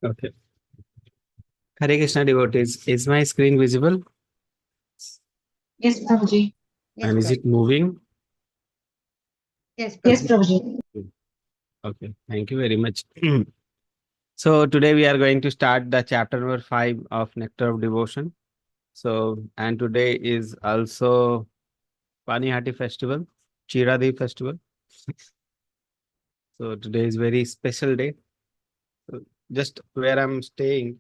Okay. Hare Krishna devotees, is my screen visible? Yes, Prabhuji. And is it moving? Yes, Prabhuji. Okay, thank you very much. So today we are going to start the chapter number 5 of Nectar of Devotion. So, and today is also Panihati festival, Chiradi festival. So today is very special day. So just where I'm staying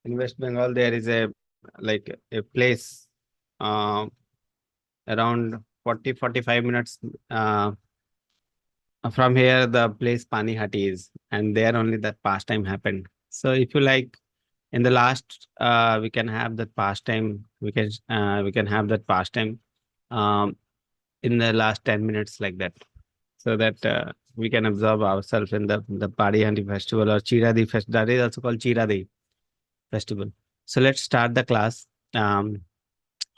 in West Bengal, there is a place uh, around 40-45 minutes from here, the place Panihati is, and there only that pastime happened. So if you like, in the last, we can have that pastime. We can have that pastime um, in the last 10 minutes like that, so that we can absorb ourselves in the Panihati festival or Chiradi festival. That is also called Chiradi festival. So let's start the class. Um,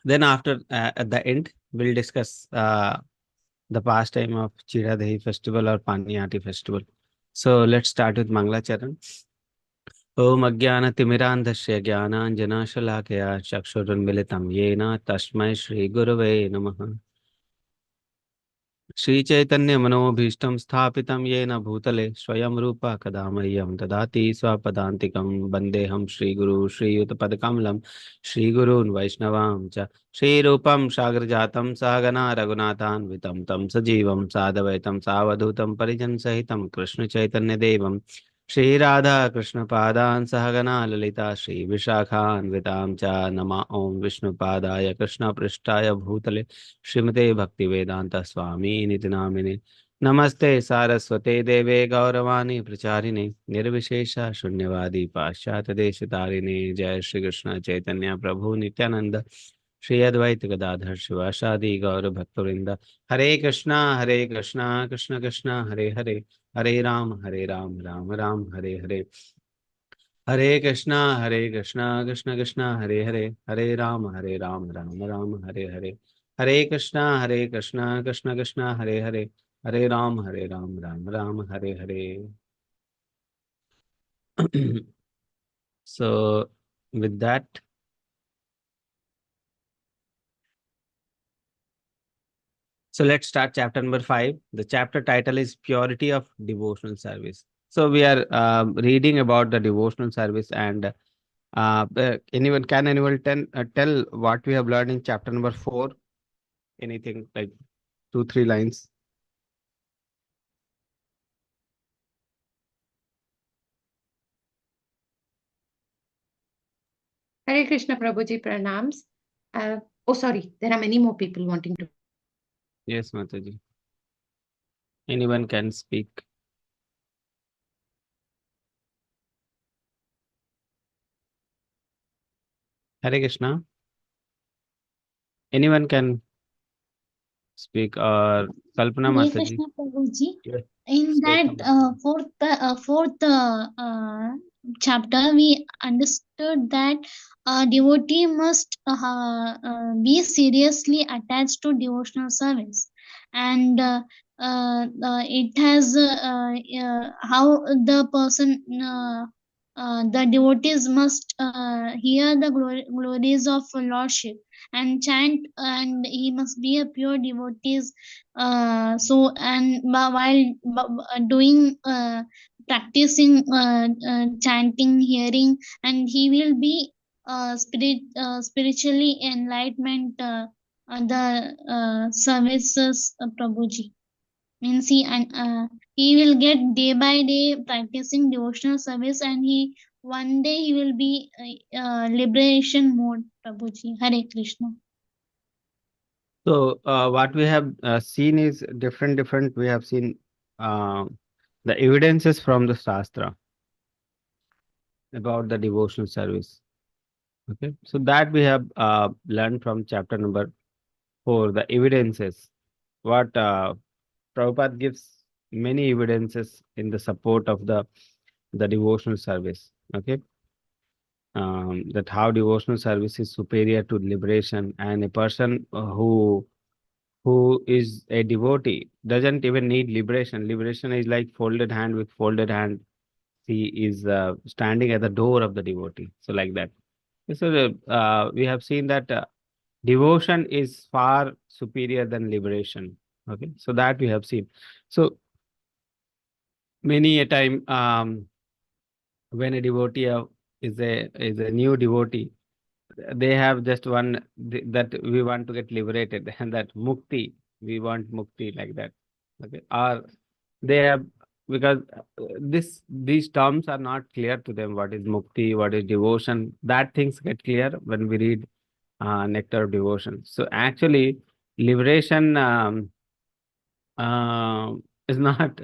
then after at the end, we'll discuss the pastime of Chiradahi festival or Paniyati festival. So let's start with Mangalacharan. Om Ajnana Timirandhasya Jnananjanashalakaya Chakshurunmilitam Yena Tasmai Shri Gurave Namaha. Shri Chaitanya Manobhishtam Sthapitam Yena Bhutale Swayam Rupa Kadamayam Dadati Swapadantikam Bandeham Shri Guru Shri Utpadakamalam Shri Gurun Vaishnavam Cha Shri Rupam Sagrajatam Sagana Raghunathan Vitam Tam Sajivam Sadavaitam Savadutam Parijan Sahitam Krishna Chaitanya Devam Shri Radha Krishna Padan Sahagana Lalita Shri Vishakhan Vitam Cha Nama Om Vishnu Padaya Krishna Prishtaya Bhutale Shrimate Bhaktivedanta Swami Niti Namine Namaste Saraswate Deve Gauravani Pracharine Nirvishesha Shunyavadi Paschata Deshitarine Jai Shri Krishna Chaitanya Prabhu Nityananda Shri Advaita Gadadhar Shivashadi Gaura Bhaktavinda Hare Krishna Krishna Krishna Hare Hare Hare Ram Ram Ram Hare Hare Hare Krishna, Krishna Krishna, Hare Hare, Hare Ram, Ram Ram, Hare Hare. Hare Krishna, Krishna Krishna, Hare Hare, Hare Ram, Ram Ram, Hare Hare. So, with that, so let's start chapter number 5. The chapter title is Purity of Devotional Service. So we are reading about the devotional service, and anyone tell what we have learned in chapter number 4? Anything like 2-3 lines? Hare Krishna Prabhuji pranams. Oh, sorry, there are many more people wanting to. Yes, Mataji. Anyone can speak. Hare Krishna. Anyone can speak, or Kalpana Hare Mataji. Krishna Prabhuji. Yes. In that fourth chapter, we understood that a devotee must be seriously attached to devotional service, and it has how the person. The devotees must hear the glories of Lordship and chant, and he must be a pure devotee. So and while doing practicing chanting, hearing, and he will be spiritually enlightenment the services, Prabhuji. Means he will get day by day practicing devotional service, and he one day he will be liberation mode, Prabhuji. Hare Krishna. So, what we have seen is different. We have seen uh, the evidences from the Shastra about the devotional service. Okay. So, that we have learned from chapter number 4, the evidences. What Prabhupada gives many evidences in the support of the devotional service. Okay. That how devotional service is superior to liberation, and a person who is a devotee doesn't even need liberation. Liberation is like folded hand with folded hand. he is standing at the door of the devotee. So like that. So we have seen that devotion is far superior than liberation. Okay, so that we have seen. So many a time, when a devotee is a new devotee, they have just one that we want to get liberated, and that mukti, we want mukti, like that. Okay, or they have, because these terms are not clear to them. What is mukti? What is devotion? That things get clear when we read nectar of devotion. So actually, liberation uh, is not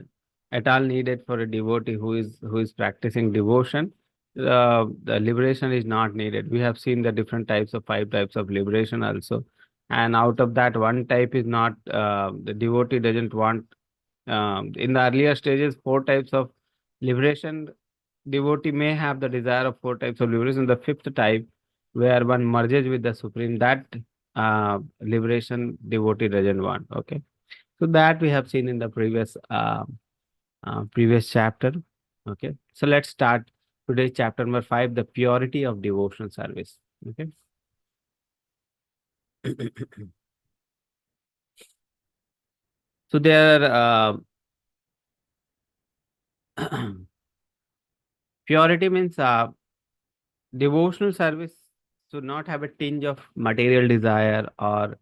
at all needed for a devotee who is practicing devotion. The liberation is not needed. We have seen the different types of 5 types of liberation also, and out of that, one type is not, the devotee doesn't want. In the earlier stages, 4 types of liberation, devotee may have the desire of 4 types of liberation. The fifth type, where one merges with the supreme, that liberation devotee doesn't want. Okay, so that we have seen in the previous chapter. Okay, so let's start today's chapter number 5, the purity of devotional service. Okay. So there purity means devotional service should not have a tinge of material desire, or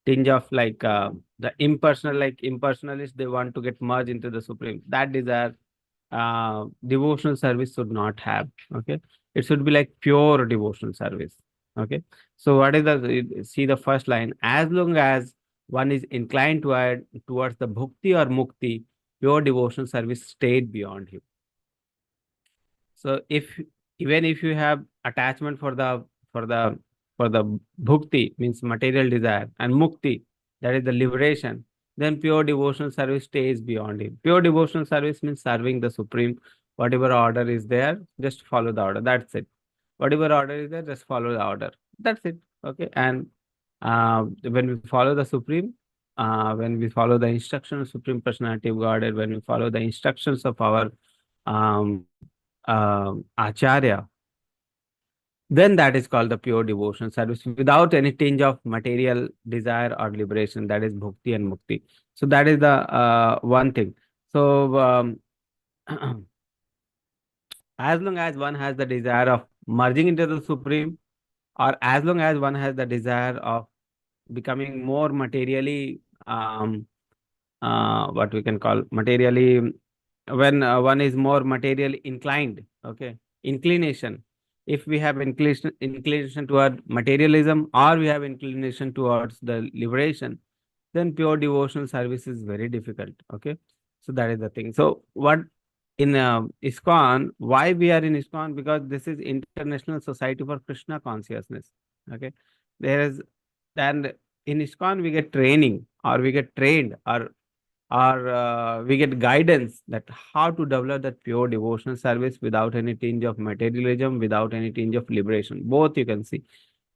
tinge of like the impersonal, like impersonalists, they want to get merged into the supreme. That desire devotional service should not have. Okay, it should be like pure devotional service. Okay, so what is the, see the first line, as long as one is inclined towards the bhukti or mukti, pure devotional service stayed beyond him. So if, even if you have attachment for the for the bhukti, means material desire, and mukti, that is the liberation, then pure devotional service stays beyond him. Pure devotional service means serving the supreme. Whatever order is there, just follow the order. That's it. Whatever order is there, just follow the order. That's it. Okay. And when we follow the supreme, when we follow the instructions of Supreme Personality of Godhead, when we follow the instructions of our um, acharya, then that is called the pure devotion service without any tinge of material desire or liberation. That is bhukti and mukti. So that is the one thing. So as long as one has the desire of merging into the supreme, or as long as one has the desire of becoming more materially, what we can call materially, when one is more materially inclined. Okay, inclination, if we have inclination toward materialism, or we have inclination towards the liberation, then pure devotional service is very difficult. Okay, so that is the thing. So what in ISKCON, why we are in ISKCON? Because this is International Society for Krishna Consciousness. Okay, there is, and in ISKCON we get training, or we get trained, or we get guidance that how to develop that pure devotional service without any tinge of materialism, without any tinge of liberation. Both you can see.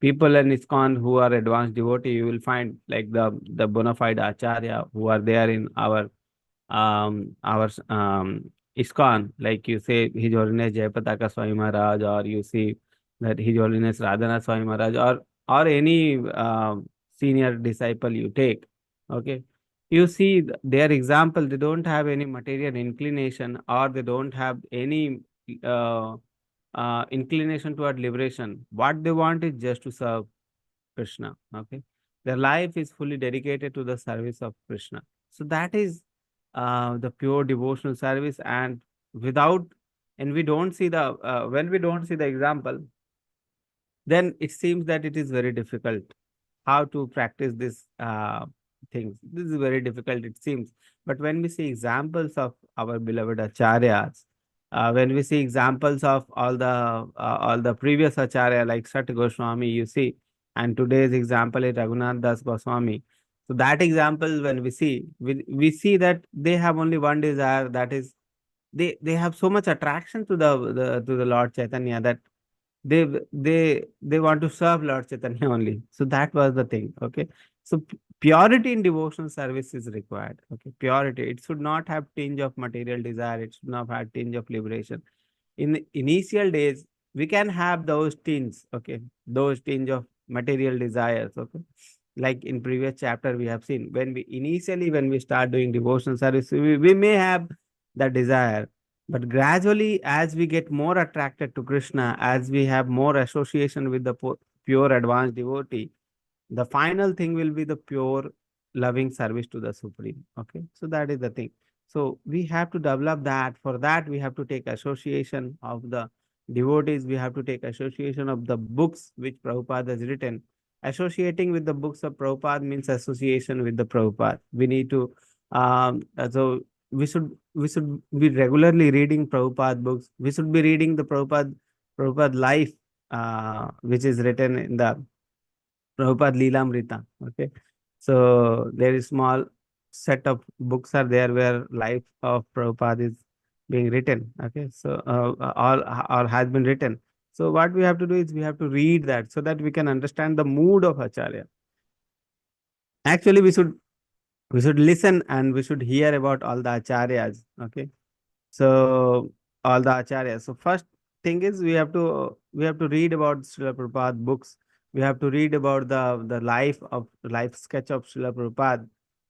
People in ISKCON who are advanced devotee, you will find like the bona fide acharya who are there in our ISKCON, like you say His Holiness Jayapataka Swami Maharaj, or you see that His Holiness Radhanath Swami Maharaj, or any senior disciple you take. Okay, you see their example, they don't have any material inclination, or they don't have any uh, inclination toward liberation. What they want is just to serve Krishna. Okay, their life is fully dedicated to the service of Krishna. So that is the pure devotional service. And without, and we don't see the when we don't see the example, then it seems that it is very difficult how to practice this things. This is very difficult, it seems. But when we see examples of our beloved acharyas, when we see examples of all the previous acharya like Sat Goswami, you see, and today's example is Raghunath Das Goswami. So that example, when we see that they have only one desire, that is they have so much attraction to the Lord Chaitanya, that they want to serve Lord Chaitanya only. So that was the thing. Okay. So purity in devotional service is required. Okay. Purity. It should not have tinge of material desire. It should not have tinge of liberation. in initial days, we can have those tinge, okay, those tinge of material desires, okay. Like in previous chapter, we have seen when we initially, when we start doing devotional service, we may have that desire, but gradually, as we get more attracted to Krishna, as we have more association with the pure advanced devotee, the final thing will be the pure loving service to the Supreme. Okay. So that is the thing. So we have to develop that. For that, we have to take association of the devotees. We have to take association of the books which Prabhupada has written. Associating with the books of Prabhupada means association with the Prabhupada. We need to, so we should be regularly reading Prabhupada books. We should be reading the Prabhupada life, which is written in the Prabhupada Leelamrita. Okay. So there is small set of books are there where life of Prabhupada is being written. Okay. So all or has been written. So what we have to do is we have to read that so that we can understand the mood of Acharya. Actually, we should listen and we should hear about all the acharyas. Okay. So all the acharyas. So first thing is we have to read about Srila Prabhupada books. We have to read about the life sketch of Srila Prabhupada.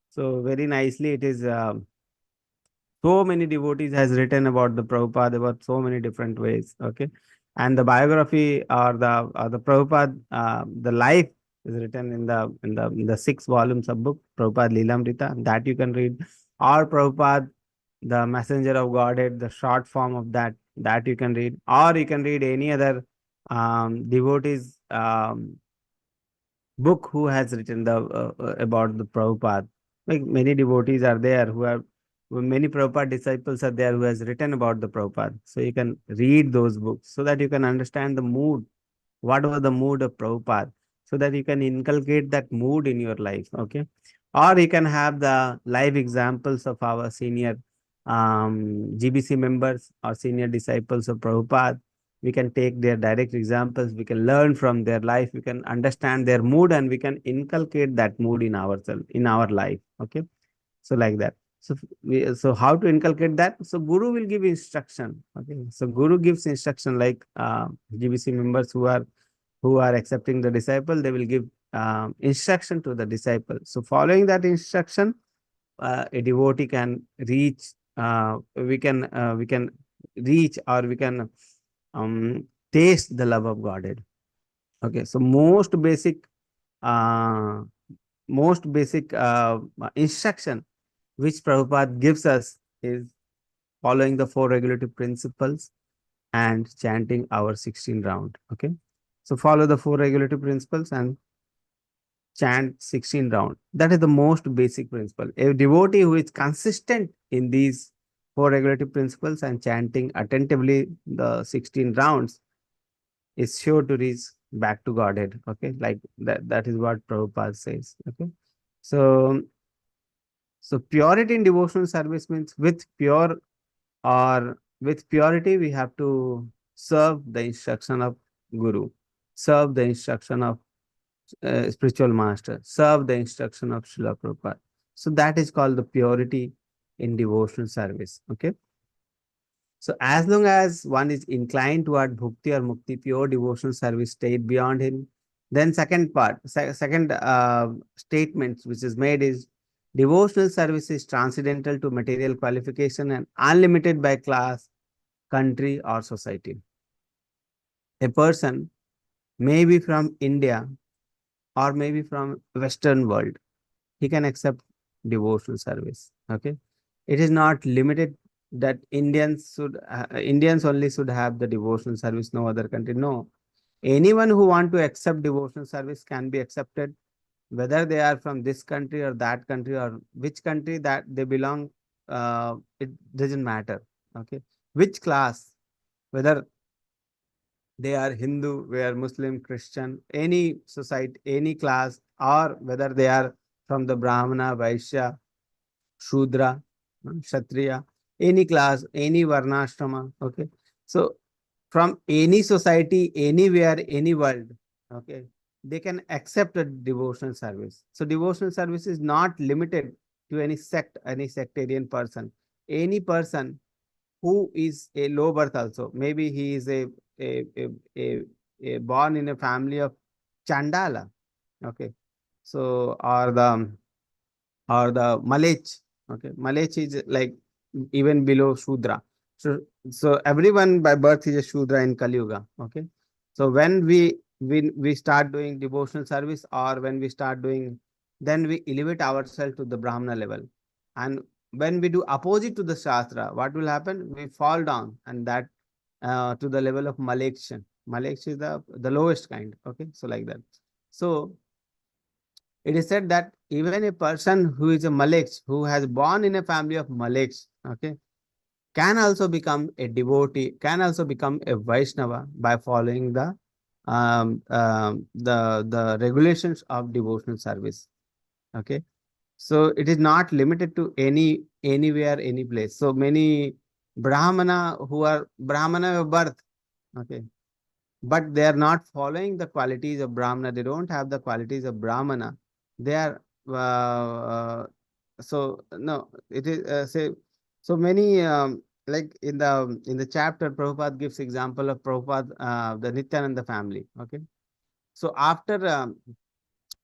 So very nicely it is, so many devotees has written about the Prabhupada about so many different ways. Okay. And the biography or the Prabhupada, the life is written in the 6 volumes of book, Prabhupada Leelamrita, that you can read. Or Prabhupada, the messenger of Godhead, the short form of that you can read. Or you can read any other devotees book who has written the about the Prabhupada. Like many devotees are there who have, many Prabhupada disciples are there who has written about the Prabhupada. So you can read those books so that you can understand the mood, what was the mood of Prabhupada, so that you can inculcate that mood in your life. Okay. Or you can have the live examples of our senior GBC members or senior disciples of Prabhupada. We can take their direct examples, we can learn from their life, we can understand their mood, and we can inculcate that mood in ourselves, in our life. Okay. So like that. So how to inculcate that? So Guru will give instruction. Okay. So Guru gives instruction, like GBC members who are accepting the disciple, they will give instruction to the disciple. So following that instruction, a devotee can reach, we can reach, or we can taste the love of Godhead. Okay. So uh, most basic instruction which Prabhupada gives us is following the 4 regulative principles and chanting our 16 round. Okay. So follow the 4 regulative principles and chant 16 round. That is the most basic principle. A devotee who is consistent in these 4 regulative principles and chanting attentively the 16 rounds is sure to reach back to Godhead. Okay. Like that is what Prabhupada says. Okay. So, so purity in devotional service means with purity, we have to serve the instruction of Guru, serve the instruction of spiritual master, serve the instruction of Srila Prabhupada. So that is called the purity in devotional service. Okay. So as long as one is inclined toward bhukti or mukti, pure devotional service stayed beyond him. Then second part, second statement which is made is devotional service is transcendental to material qualification and unlimited by class, country, or society. A person may be from India or maybe from Western world, he can accept devotional service. Okay. It is not limited that Indians only should have the devotional service, no other country. No. Anyone who want to accept devotional service can be accepted, whether they are from this country or that country or which country that they belong. It doesn't matter. Okay. Which class, whether they are Hindu, we are Muslim, Christian, any society, any class, or whether they are from the Brahmana, Vaishya, Shudra, Kshatriya, any class, any Varnashrama. Okay. So from any society, anywhere, any world, okay, they can accept a devotional service. So devotional service is not limited to any sect, any sectarian person. Any person who is a low birth also. Maybe he is a, a, a, a born in a family of Chandala. Okay. So, or the Malech. Okay. Malech is like even below Shudra. So everyone by birth is a Shudra in Kali Yuga. Okay. So when we start doing devotional service, or when we start doing, then we elevate ourselves to the Brahmana level. And when we do opposite to the Shastra, what will happen? We fall down, and that to the level of Malekshan. Maleksh is the lowest kind. Okay. So like that. So it is said that even a person who is a Maleksh, who has born in a family of Maleksh, okay, can also become a devotee, can also become a Vaishnava by following the regulations of devotional service. Okay, so it is not limited to anywhere, any place. So many Brahmana who are Brahmana of birth, okay, but they are not following the qualities of Brahmana. They don't have the qualities of Brahmana. They are so no. It is say so many like in the chapter. Prabhupada gives example of Prabhupada, the Nityananda family. Okay, so after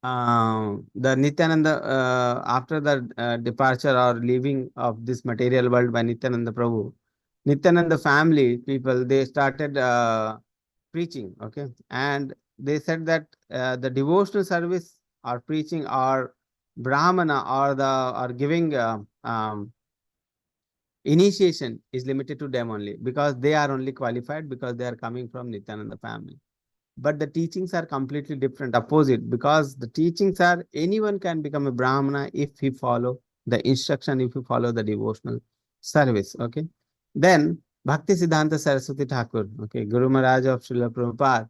the Nityananda, after the departure or leaving of this material world by Nityananda Prabhu, Nityananda family people, they started preaching. Okay, and they said that the devotional service or preaching or Brahmana or giving initiation is limited to them only, because they are only qualified because they are coming from Nityananda family. But the teachings are completely different, opposite, because the teachings are anyone can become a Brahmana if he follow the instruction, if he follow the devotional service. Okay, then Bhakti Siddhanta Saraswati Thakur, okay, Guru Maharaj of Srila Prabhupada,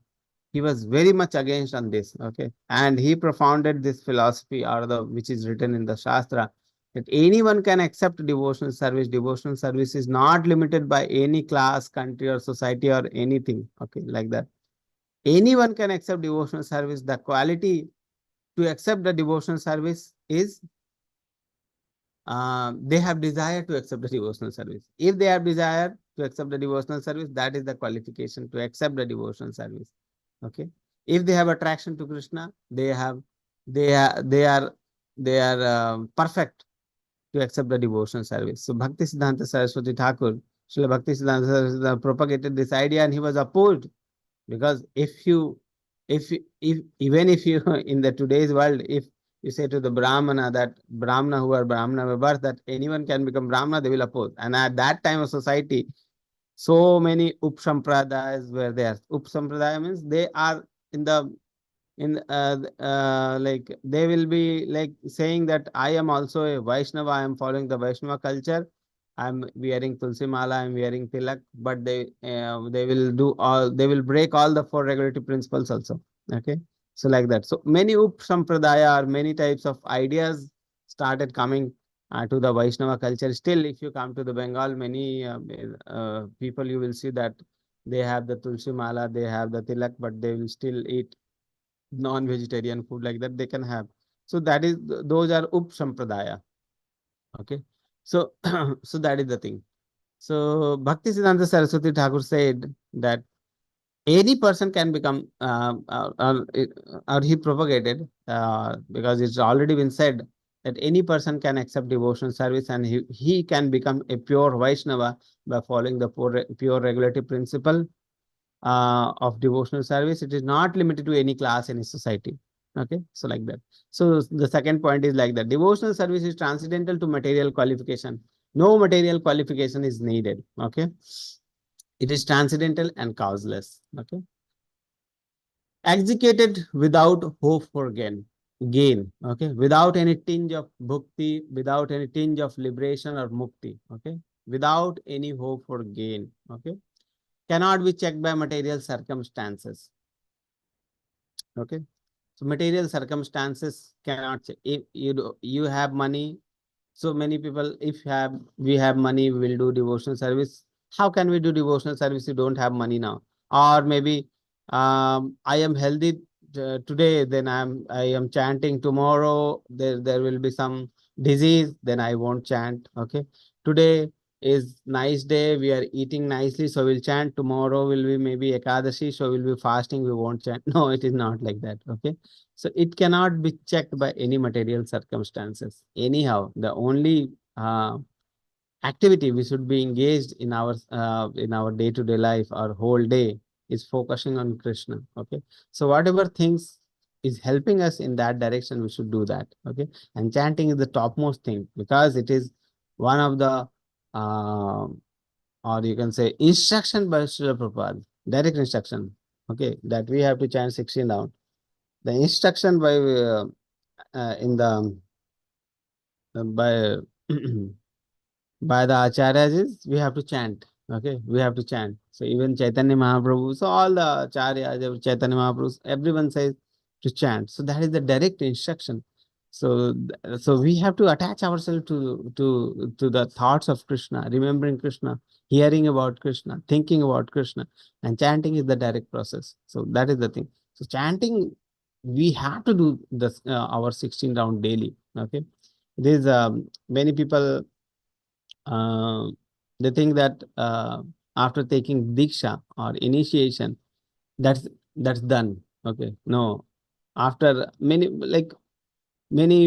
he was very much against on this. Okay, and he propounded this philosophy, or the which is written in the Shastra, that anyone can accept devotional service. Devotional service is not limited by any class, country, or society, or anything. Okay, like that. Anyone can accept devotional service. The quality to accept the devotional service is they have desire to accept the devotional service. If they have desire to accept the devotional service, that is the qualification to accept the devotional service. Okay. If they have attraction to Krishna, they are perfect to accept the devotional service. So Bhakti Siddhanta Saraswati Thakur, Srila Bhakti Siddhanta Saraswati propagated this idea, and he was opposed, because if even if you in the today's world, if you say to the Brahmana, that Brahmana who are Brahmana by birth, that anyone can become Brahmana, they will oppose. And at that time of society, so many Upsampradayas were there. Upsampradaya means they are in the like they will be like saying that I am also a Vaishnava, I am following the Vaishnava culture, I'm wearing Tulsi Mala, I'm wearing Tilak, but they will do all, they will break all the four regulative principles also. Okay, so like that. So many Sampradaya or many types of ideas started coming to the Vaishnava culture. Still, if you come to the Bengal, many people, you will see that they have the Tulsi Mala, they have the Tilak, but they will still eat non-vegetarian food, like that they can have. So that is, those are Sampradaya. Okay, so so that is the thing. So Bhakti Siddhanta Saraswati Thakur said that any person can become, or he propagated, because it's already been said that any person can accept devotional service, and he can become a pure Vaishnava by following the pure regulative principle of devotional service. It is not limited to any class, any society. Okay, so like that. So the second point is like that. Devotional service is transcendental to material qualification. No material qualification is needed. Okay, it is transcendental and causeless. Okay, executed without hope for gain. Okay, without any tinge of bhakti, without any tinge of liberation or mukti. Okay, without any hope for gain. Okay, cannot be checked by material circumstances. Okay, so material circumstances cannot check. If you have money, so many people, if we have money, we will do devotional service. How can we do devotional service? You don't have money now, or maybe I am healthy today, then I am chanting. Tomorrow there will be some disease, then I won't chant. Okay, today is nice day, we are eating nicely, so we'll chant. Tomorrow will be maybe Ekadashi, so we'll be fasting, we won't chant. No, it is not like that. Okay. So it cannot be checked by any material circumstances. Anyhow, the only activity we should be engaged in our day-to-day life, our whole day, is focusing on Krishna. Okay. So whatever things is helping us in that direction, we should do that. Okay. And chanting is the topmost thing, because it is one of the or you can say instruction by Srila Prabhupada, direct instruction. Okay, that we have to chant 16 down. The instruction in the by by the acharyas is we have to chant. Okay, we have to chant. So even Chaitanya Mahaprabhu, so all the acharyas, Chaitanya Mahaprabhu, everyone says to chant. So that is the direct instruction. So so we have to attach ourselves to the thoughts of Krishna, remembering Krishna, hearing about Krishna, thinking about Krishna, and chanting is the direct process. So that is the thing. So chanting, we have to do this our 16 round daily. Okay, there's many people they think that after taking diksha or initiation, that's done. Okay, no. After many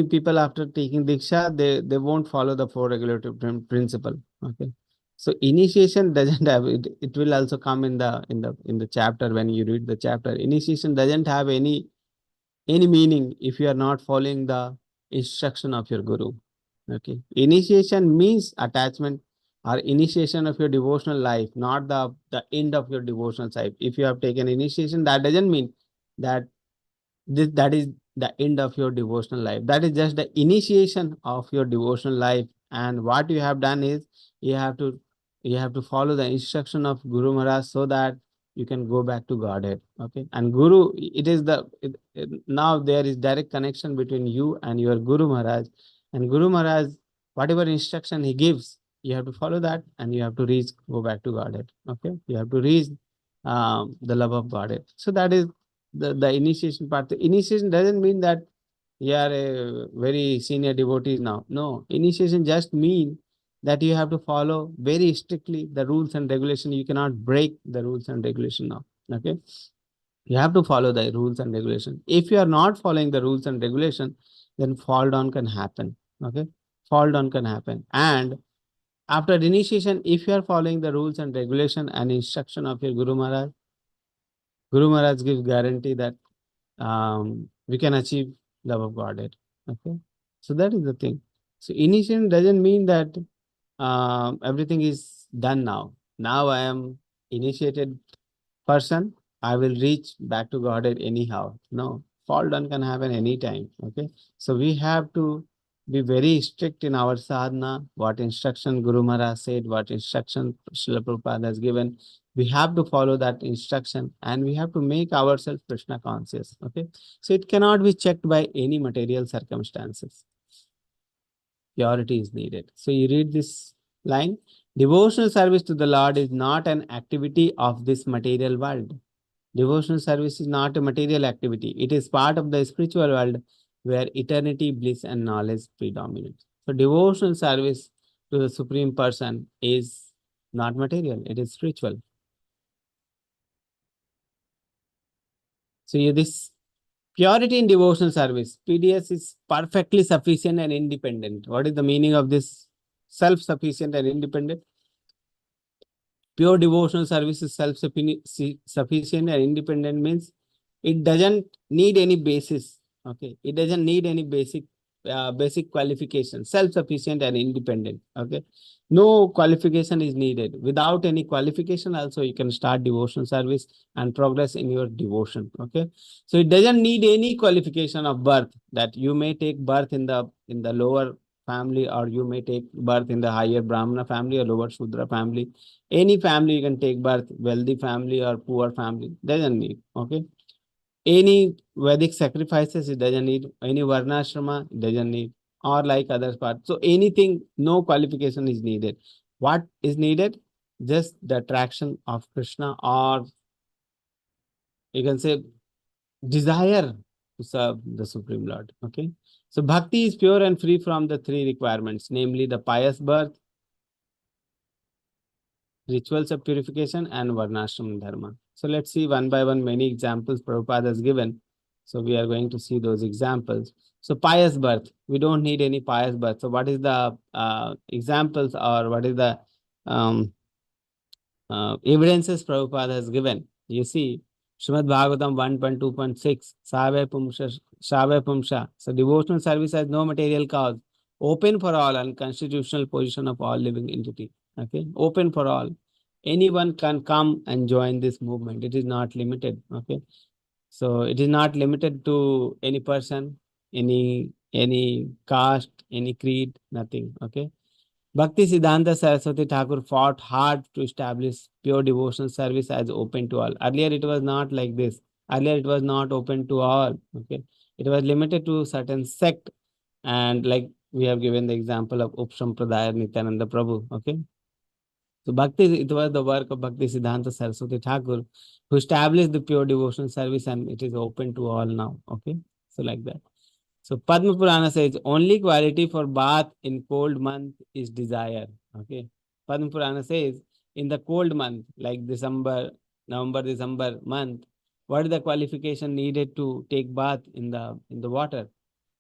people after taking diksha, they won't follow the four regulative principle. Okay, so initiation doesn't have it. It will also come in the chapter when you read the chapter. Initiation doesn't have any meaning if you are not following the instruction of your guru. Okay, initiation means attachment or initiation of your devotional life, not the end of your devotional life. If you have taken initiation, that doesn't mean that that is the end of your devotional life. That is just the initiation of your devotional life. And what you have done is you have to follow the instruction of Guru Maharaj, so that you can go back to Godhead. Okay, and Guru, it is now there is direct connection between you and your Guru Maharaj. And Guru Maharaj, whatever instruction he gives, you have to follow that, and you have to go back to Godhead. Okay, you have to reach the love of Godhead. So that is the initiation part. The initiation doesn't mean that you are a very senior devotee now. No, initiation just mean that you have to follow very strictly the rules and regulation. You cannot break the rules and regulation now. Okay, you have to follow the rules and regulation. If you are not following the rules and regulation, then fall down can happen. Okay, fall down can happen. And after initiation, if you are following the rules and regulation and instruction of your Guru Maharaj gives guarantee that we can achieve love of Godhead. Okay, so that is the thing. So initiation doesn't mean that everything is done now. Now I am initiated person. I will reach back to Godhead anyhow. No, fall down can happen anytime. Okay, so we have to be very strict in our sadhana. What instruction Guru Maharaj said, what instruction Srila Prabhupada has given, we have to follow that instruction, and we have to make ourselves Krishna conscious. Okay, so it cannot be checked by any material circumstances. Purity is needed. So you read this line: devotional service to the Lord is not an activity of this material world. Devotional service is not a material activity. It is part of the spiritual world where eternity, bliss, and knowledge predominate. So devotional service to the Supreme Person is not material, it is spiritual. So this purity in devotional service, PDS, is perfectly sufficient and independent. What is the meaning of this self-sufficient and independent? Pure devotional service is self-sufficient and independent means it doesn't need any basis. Okay, it doesn't need any basic qualification. Self-sufficient and independent. Okay, no qualification is needed. Without any qualification, also you can start devotional service and progress in your devotion. Okay, so it doesn't need any qualification of birth, that you may take birth in the lower family, or you may take birth in the higher Brahmana family or lower Shudra family. Any family you can take birth, wealthy family or poor family, doesn't need. Okay, any Vedic sacrifices, it doesn't need. Any Varnashrama, it doesn't need. Or like other parts. So anything, no qualification is needed. What is needed? Just the attraction of Krishna, or you can say desire to serve the Supreme Lord. Okay, so bhakti is pure and free from the three requirements, namely the pious birth, rituals of purification and varnashram dharma. So let's see one by one many examples Prabhupada has given. So we are going to see those examples. So pious birth, we don't need any pious birth. So what is the examples, or what is the evidences Prabhupada has given? You see, Srimad Bhagavatam 1.2.6, Save Pumsha. So devotional service has no material cause, open for all, and constitutional position of all living entity. Okay, open for all. Anyone can come and join this movement. It is not limited. Okay, so it is not limited to any person, any caste, any creed, nothing. Okay. Bhakti Siddhanta Saraswati Thakur fought hard to establish pure devotional service as open to all. Earlier, it was not like this. Earlier, it was not open to all. Okay, it was limited to certain sect, and like we have given the example of Upsampradaya Nityananda Prabhu. Okay, so Bhakti, it was the work of Bhakti Siddhanta Saraswati Thakur who established the pure devotional service, and it is open to all now. Okay, so like that. So Padma Purana says only quality for bath in cold month is desire. Okay. Padma Purana says in the cold month like December, November, December month, what is the qualification needed to take bath in the water?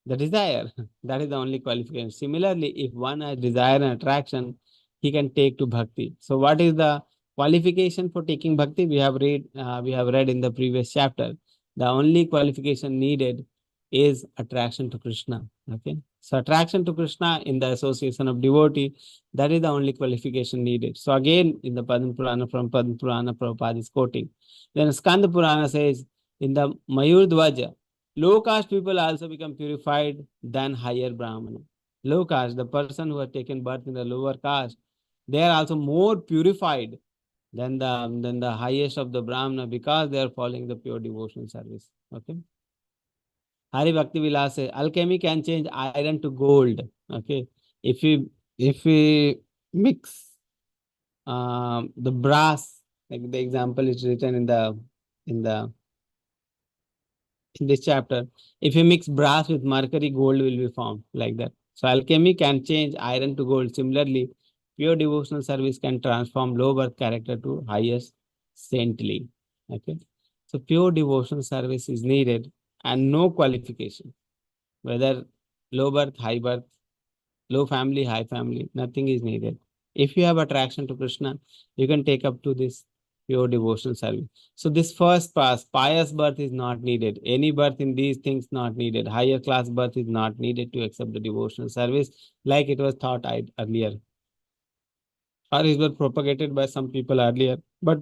The desire. That is the only qualification. Similarly, if one has desire and attraction, he can take to bhakti. So what is the qualification for taking bhakti? We have read in the previous chapter. The only qualification needed is attraction to Krishna. Okay. So attraction to Krishna in the association of devotee, that is the only qualification needed. So again, in the Padma Purana, from Padma Purana, Prabhupada is quoting. Then Skanda Purana says, in the Mayur Dvaja, low caste people also become purified than higher Brahmana. Low caste, the person who has taken birth in the lower caste, they are also more purified than the highest of the Brahmana, because they are following the pure devotional service. Okay. Hari Bhakti Vilas says, alchemy can change iron to gold. Okay. If we mix the brass, like the example is written in this chapter, if you mix brass with mercury, gold will be formed, like that. So alchemy can change iron to gold. Similarly, pure devotional service can transform low birth character to highest saintly. Okay. So pure devotional service is needed, and no qualification, whether low birth, high birth, low family, high family, nothing is needed. If you have attraction to Krishna, you can take up to this pure devotional service. So this first pass, pious birth is not needed. Any birth in these things not needed. Higher class birth is not needed to accept the devotional service, like it was taught earlier, or it was propagated by some people earlier. But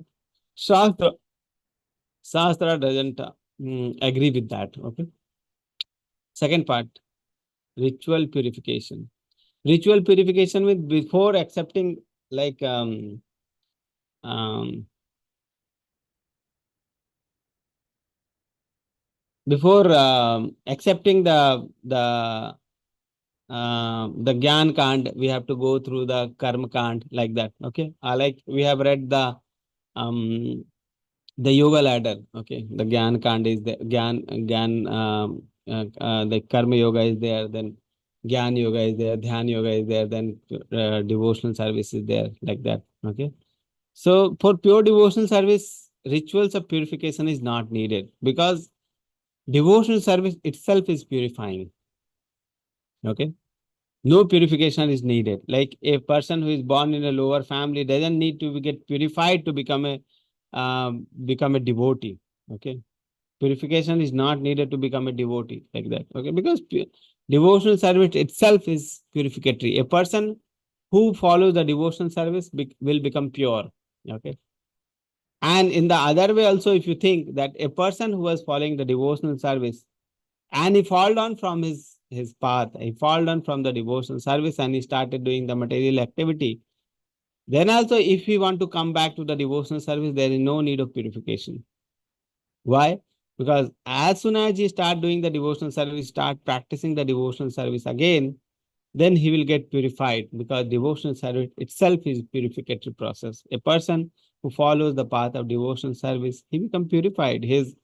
Shastra doesn't agree with that. Okay. Second part, ritual purification. Ritual purification with before accepting, like before accepting the Gyan Kand, we have to go through the Karma Kand, like that. Okay. Like we have read the yoga ladder. Okay. The Gyan Kand is the the Karma Yoga is there, then Gyan Yoga is there, Dhyan Yoga is there, then devotional service is there, like that. Okay. So for pure devotional service, rituals of purification is not needed, because devotional service itself is purifying. Okay. No purification is needed. Like a person who is born in a lower family doesn't need to get purified to become a devotee. Okay. Purification is not needed to become a devotee, like that. Okay. Because devotional service itself is purificatory. A person who follows the devotional service will become pure. Okay. And in the other way also, if you think that a person who was following the devotional service and he fall down from his path, he fall down from the devotional service and he started doing the material activity, then also if we want to come back to the devotional service, there is no need of purification. Why? Because as soon as he start doing the devotional service, start practicing the devotional service again, then he will get purified, because devotional service itself is purificatory process. A person who follows the path of devotional service, he become purified. His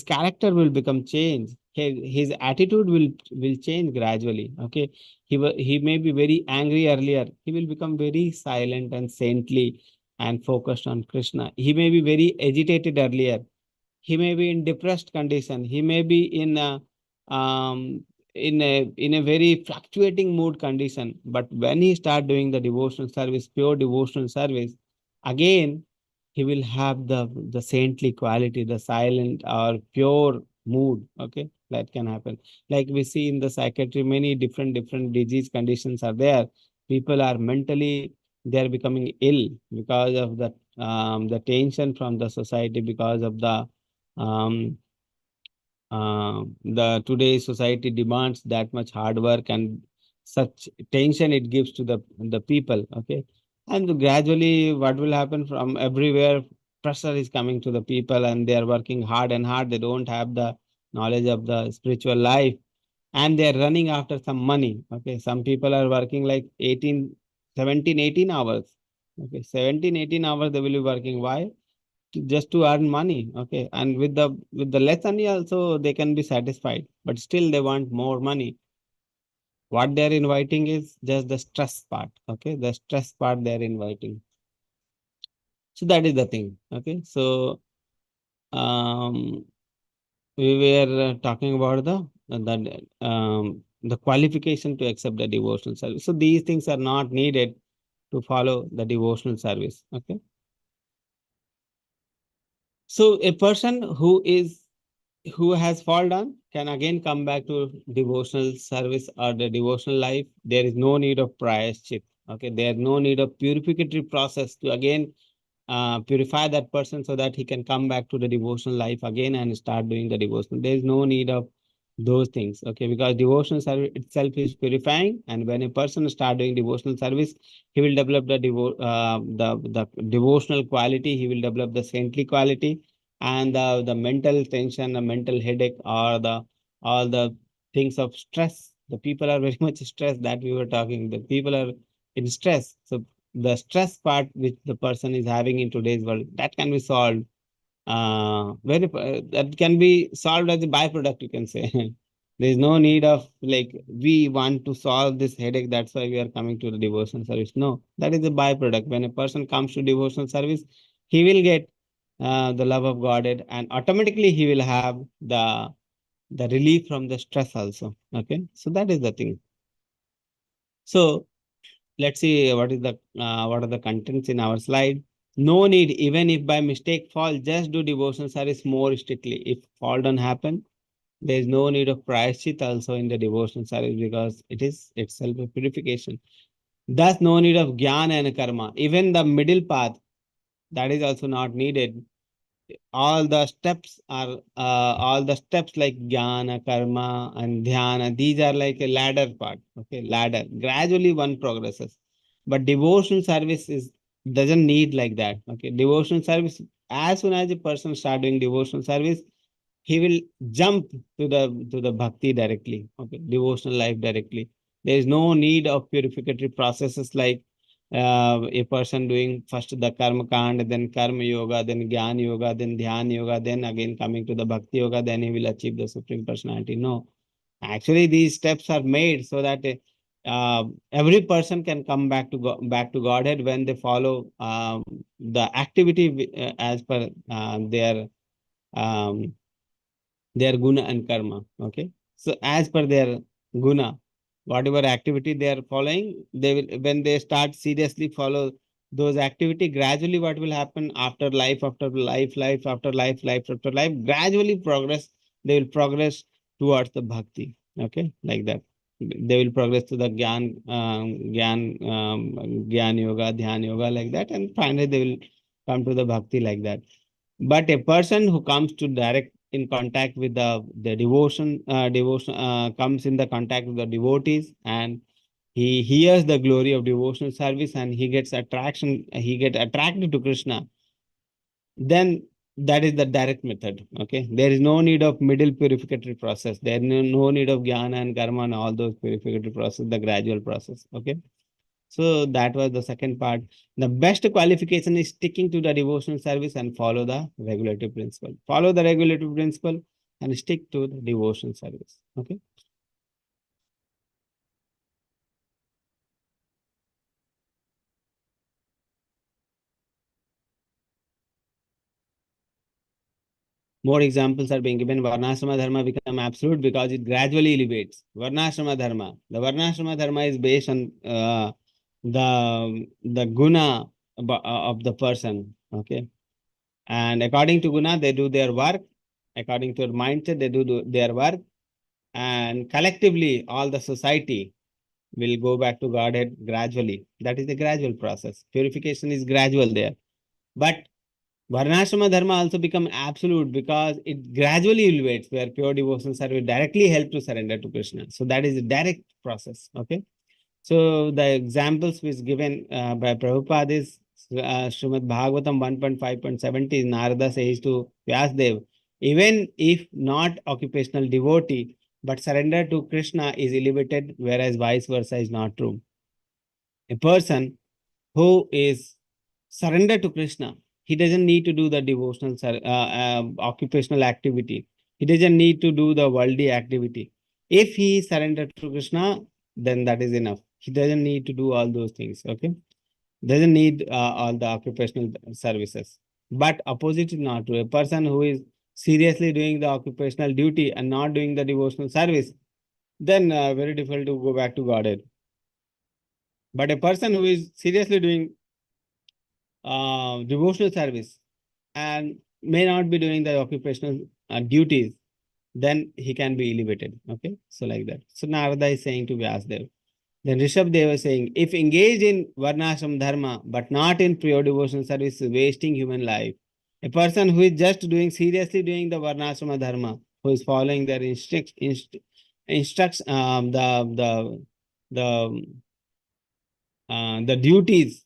character will become changed. His attitude will change gradually. Okay, he may be very angry earlier. He will become very silent and saintly, and focused on Krishna. He may be very agitated earlier. He may be in depressed condition. He may be um, in a very fluctuating mood condition. But when he start doing the devotional service, pure devotional service, again he will have the saintly quality, the silent or pure mood. Okay, that can happen. Like we see in the psychiatry, many different disease conditions are there. People are mentally, they are becoming ill because of the tension from the society, because of um, the today's society demands that much hard work and such tension it gives to the people. Okay, and gradually what will happen, from everywhere pressure is coming to the people, and they are working hard and hard. They don't have the knowledge of the spiritual life, and they're running after some money. Okay, some people are working like 18, 17, 18 hours. Okay, 17, 18 hours they will be working. Why? Just to earn money. Okay, and with the less money also they can be satisfied, but still they want more money. What they're inviting is just the stress part. Okay, the stress part they're inviting. So that is the thing. Okay, so um we were talking about the qualification to accept the devotional service. So these things are not needed to follow the devotional service. Okay, so a person who has fallen can again come back to devotional service or the devotional life. There is no need of prayashchit. Okay, there is no need of purificatory process to again purify that person so that he can come back to the devotional life again and start doing the devotional. There is no need of those things. Okay, because devotional service itself is purifying, and when a person start doing devotional service, he will develop the devotional quality. He will develop the saintly quality, and the mental tension, the mental headache, or the all the things of stress. The people are very much stressed, that we were talking. The people are in stress. So the stress part which the person is having in today's world, that can be solved. That can be solved as a byproduct, you can say. There is no need of like we want to solve this headache, that's why we are coming to the devotional service. No, that is a byproduct. When a person comes to devotional service, he will get the love of Godhead, and automatically he will have the relief from the stress also. Okay, so that is the thing. So let's see what are the contents in our slide. No need, even if by mistake fall, just do devotional service more strictly. If fall don't happen, there is no need of prayashchit also in the devotional service, because it is itself a purification. Thus, no need of jnana and karma. Even the middle path, that is also not needed. All the steps like jnana, karma, and dhyana, these are like a ladder part. Okay, ladder, gradually one progresses. But devotional service is doesn't need like that. Okay, devotional service, as soon as a person start doing devotional service, he will jump to the bhakti directly. Okay, devotional life directly. There is no need of purificatory processes like a person doing first the karma kand, then karma yoga, then gyan yoga, then dhyan yoga, then again coming to the bhakti yoga, then he will achieve the supreme personality. No, actually these steps are made so that every person can come back to Godhead when they follow the activity as per um, their guna and karma. Okay, so as per their guna, whatever activity they are following, they will, when they start seriously follow those activity, gradually what will happen, after life after life, life after life, life after life, gradually progress, they will progress towards the bhakti. Okay, like that they will progress to the gyan yoga, dhyan yoga, like that, and finally they will come to the bhakti, like that. But a person who comes to direct in contact with the devotion comes in the contact with the devotees, and he hears the glory of devotional service, and he get attracted to Krishna, then that is the direct method. Okay, there is no need of middle purificatory process. There is no need of jnana and karma and all those purificatory process, the gradual process. Okay, so that was the second part. The best qualification is sticking to the devotional service and follow the regulative principle. Follow the regulative principle and stick to the devotional service. Okay. More examples are being given. Varnashrama dharma become absolute because it gradually elevates. Varnashrama dharma. The Varnashrama dharma is based on the guna of the person. Okay. And according to guna, they do their work. According to their mindset, they do their work. And collectively, all the society will go back to Godhead gradually. That is the gradual process. Purification is gradual there. But Varnashrama dharma also become absolute because it gradually elevates, where pure devotional service directly help to surrender to Krishna. So that is a direct process. Okay. So the examples which given by Prabhupada is Srimad Bhagavatam 1.5.70. Narada says to Vyasdev, even if not occupational devotee, but surrender to Krishna is elevated, whereas vice versa is not true. A person who is surrendered to Krishna, he doesn't need to do the devotional occupational activity. He doesn't need to do the worldly activity. If he surrendered to Krishna, then that is enough. He doesn't need to do all those things. Okay, doesn't need all the occupational services. But opposite is not true. A person who is seriously doing the occupational duty and not doing the devotional service, then very difficult to go back to Godhead. But a person who is seriously doing devotional service and may not be doing the occupational duties, then he can be elevated. Okay, so like that. So Narada is saying to Vyasdev. Then Rishabdev is saying, if engaged in Varnashram dharma but not in pure devotional service, is wasting human life. A person who is just seriously doing the Varnashrama dharma, who is following their instructs the duties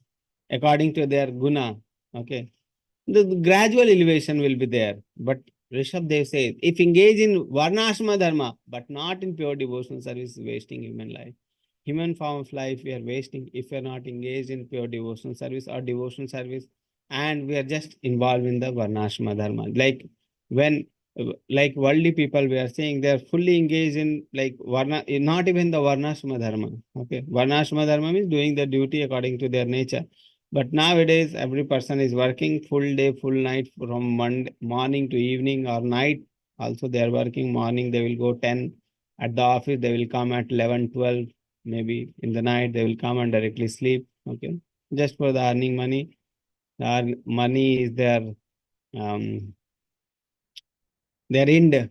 according to their guna. Okay, the gradual elevation will be there. But Rishabdev says, if engaged in Varnashrama dharma but not in pure devotional service, is wasting human life. Human form of life we are wasting if we are not engaged in pure devotional service or devotional service, and we are just involved in the Varnashrama dharma. Like when like worldly people, we are saying they are fully engaged in like Varna, not even the Varnashrama dharma. Okay, Varnashrama dharma means doing the duty according to their nature. But nowadays, every person is working full day, full night from morning to evening or night. Also, they are working morning, they will go 10 at the office, they will come at 11, 12, maybe in the night, they will come and directly sleep. Okay, just for the earning money. Money is um, their end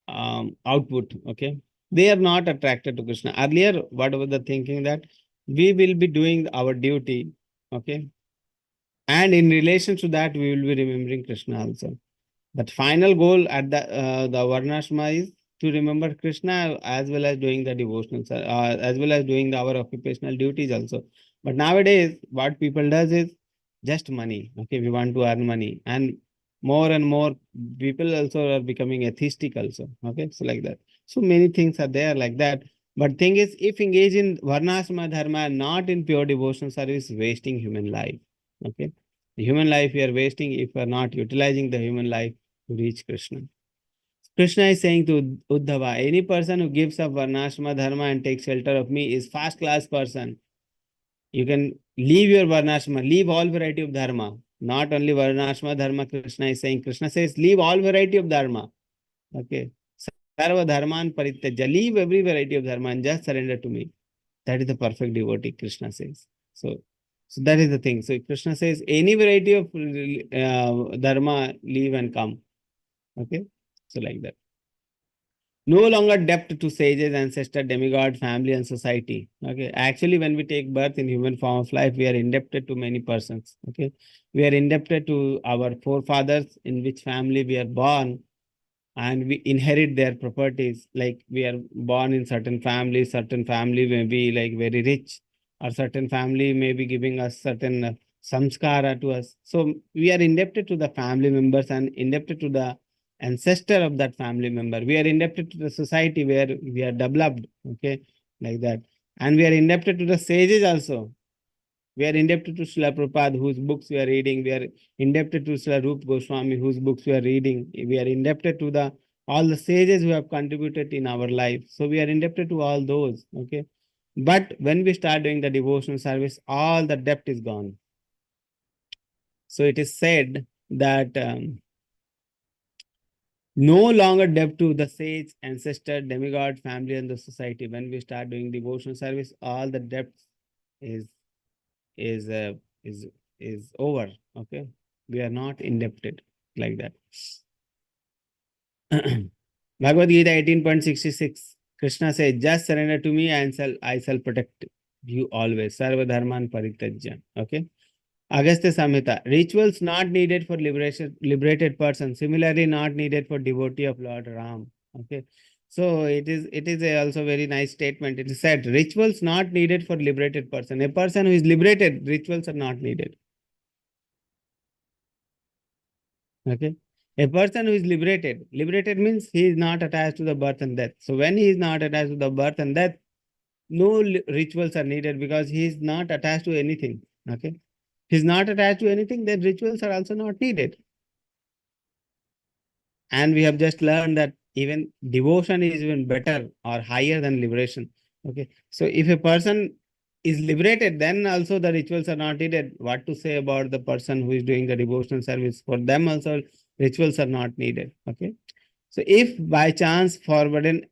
output. Okay, they are not attracted to Krishna. Earlier, what was the thinking that we will be doing our duty. Okay, and in relation to that, we will be remembering Krishna also. But final goal at the Varnashrama is to remember Krishna as well as doing the devotional, as well as doing our occupational duties also. But nowadays, what people does is just money. Okay, we want to earn money, and more people also are becoming atheistic also. Okay, so like that. So many things are there like that. But thing is, if engaged in Varnashrama dharma, not in pure devotional service, wasting human life. Okay, the human life we are wasting if we are not utilizing the human life to reach Krishna. Krishna is saying to Uddhava, any person who gives up Varnashrama dharma and takes shelter of me is first class person. You can leave your Varnashrama, leave all variety of dharma. Not only Varnashrama dharma, Krishna is saying. Krishna says, leave all variety of dharma. Okay. Sarva dharman parityaja. Leave every variety of dharma and just surrender to me. That is the perfect devotee, Krishna says. So that is the thing. So Krishna says, any variety of dharma, leave and come. Okay. So like that. No longer debt to sages, ancestor, demigod, family, and society. Okay. Actually, when we take birth in human form of life, we are indebted to many persons. Okay. We are indebted to our forefathers, in which family we are born, and we inherit their properties. Like we are born in certain family may be like very rich, or certain family may be giving us certain samskara to us. So we are indebted to the family members and indebted to the ancestor of that family member. We are indebted to the society where we are developed. Okay, like that. And we are indebted to the sages also. We are indebted to Srila Prabhupada, whose books we are reading. We are indebted to Srila Rupa Goswami, whose books we are reading. We are indebted to the all the sages who have contributed in our life. So we are indebted to all those. Okay. But when we start doing the devotional service, all the debt is gone. So it is said that no longer debt to the sage, ancestor, demigod, family, and the society. When we start doing devotional service, all the debts is is uh, is is over. Okay, we are not indebted like that. Bhagavad Gita 18.66. Krishna says, just surrender to me and I shall protect you always. Sarva dharman parityajya. Okay. Agastya Samhita. Rituals not needed for liberated person. Similarly, not needed for devotee of Lord Ram. Okay. So it is also very nice statement. It is said, rituals not needed for liberated person. A person who is liberated, rituals are not needed. Okay. A person who is liberated means he is not attached to the birth and death. So when he is not attached to the birth and death, no rituals are needed because he is not attached to anything. Okay. He is not attached to anything, then rituals are also not needed. And we have just learned that even devotion is even better or higher than liberation. Okay. So if a person is liberated, then also the rituals are not needed. What to say about the person who is doing the devotional service? For them also, rituals are not needed. Okay. So if by chance forbidden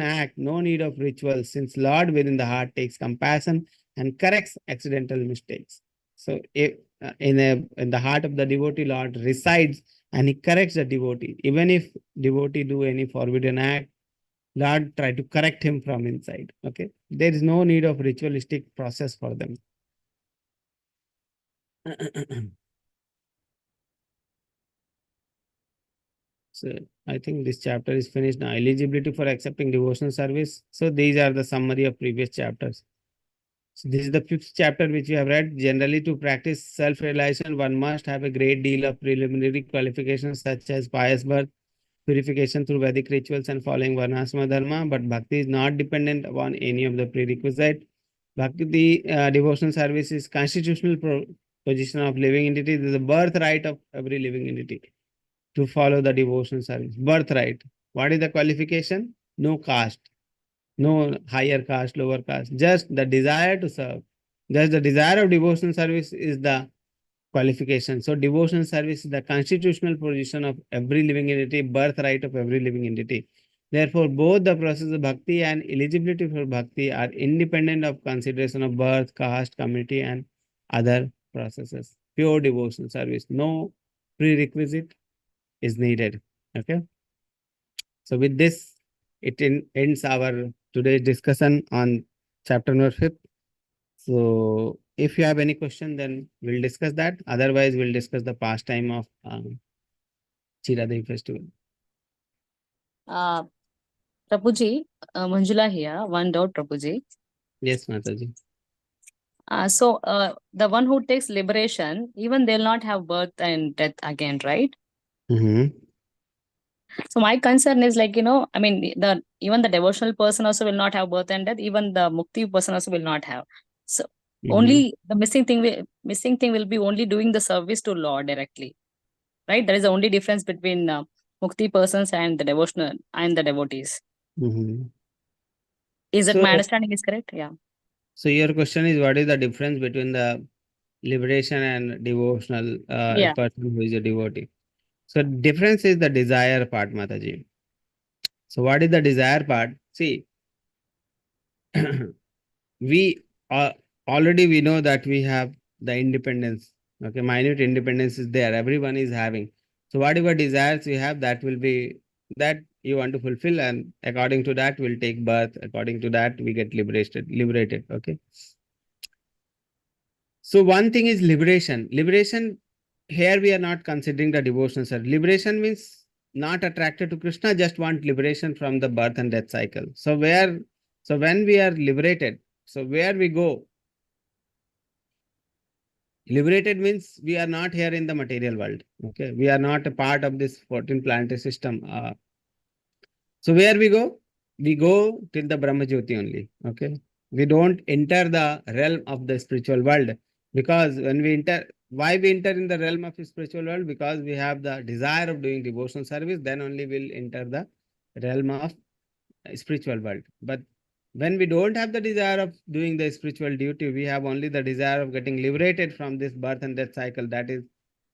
act, no need of rituals, since Lord within the heart takes compassion and corrects accidental mistakes. So if in the heart of the devotee, Lord resides and he corrects the devotee. Even if devotee do any forbidden act, Lord try to correct him from inside. Okay. There is no need of ritualistic process for them. So I think this chapter is finished now. Eligibility for accepting devotional service. So these are the summary of previous chapters. So this is the 5th chapter which we have read. Generally, to practice self-realization, one must have a great deal of preliminary qualifications such as pious birth, purification through Vedic rituals, and following Varnashrama Dharma. But bhakti is not dependent upon any of the prerequisite. Bhakti devotional service is constitutional position of living entity. This is the birthright of every living entity to follow the devotional service. Birthright. What is the qualification? No caste, no higher caste, lower caste, just the desire to serve. Just the desire of devotional service is the qualification. So devotional service is the constitutional position of every living entity, birthright of every living entity. Therefore, both the process of bhakti and eligibility for bhakti are independent of consideration of birth, caste, community, and other processes. Pure devotional service, no prerequisite is needed. Okay. So with this, it ends our today's discussion on chapter number 5. So if you have any question, then we'll discuss that. Otherwise, we'll discuss the pastime of Chiradevi festival. Prabhuji, Manjula here. One doubt, Prabhuji. Yes, Mataji. So the one who takes liberation, even they'll not have birth and death again, right? Mm-hmm. So my concern is like, I mean, even the devotional person also will not have birth and death. Even the mukti person also will not have. So only the missing thing will be only doing the service to Lord directly, right? That is the only difference between mukti persons and the devotional and the devotees. Is that my understanding is correct? Yeah. So your question is, what is the difference between the liberation and devotional a person who is a devotee? So difference is the desire part, Mataji. So what is the desire part? See, we already we know that we have the independence. Okay, minute independence is there. Everyone is having. So whatever desires we have, that will be that you want to fulfill, and according to that, we'll take birth. According to that, we get liberated. Okay. So one thing is liberation. Liberation, here we are not considering the devotional service. Liberation means not attracted to Krishna, just want liberation from the birth and death cycle. So when we are liberated, so where we go? Liberated means we are not here in the material world. Okay, we are not a part of this 14 planetary system. So where we go? We go till the Brahma Jyoti only. Okay, we don't enter the realm of the spiritual world, because when we enter, why we enter in the realm of the spiritual world? Because we have the desire of doing devotional service. Then only we'll enter the realm of spiritual world. But when we don't have the desire of doing the spiritual duty, we have only the desire of getting liberated from this birth and death cycle. That is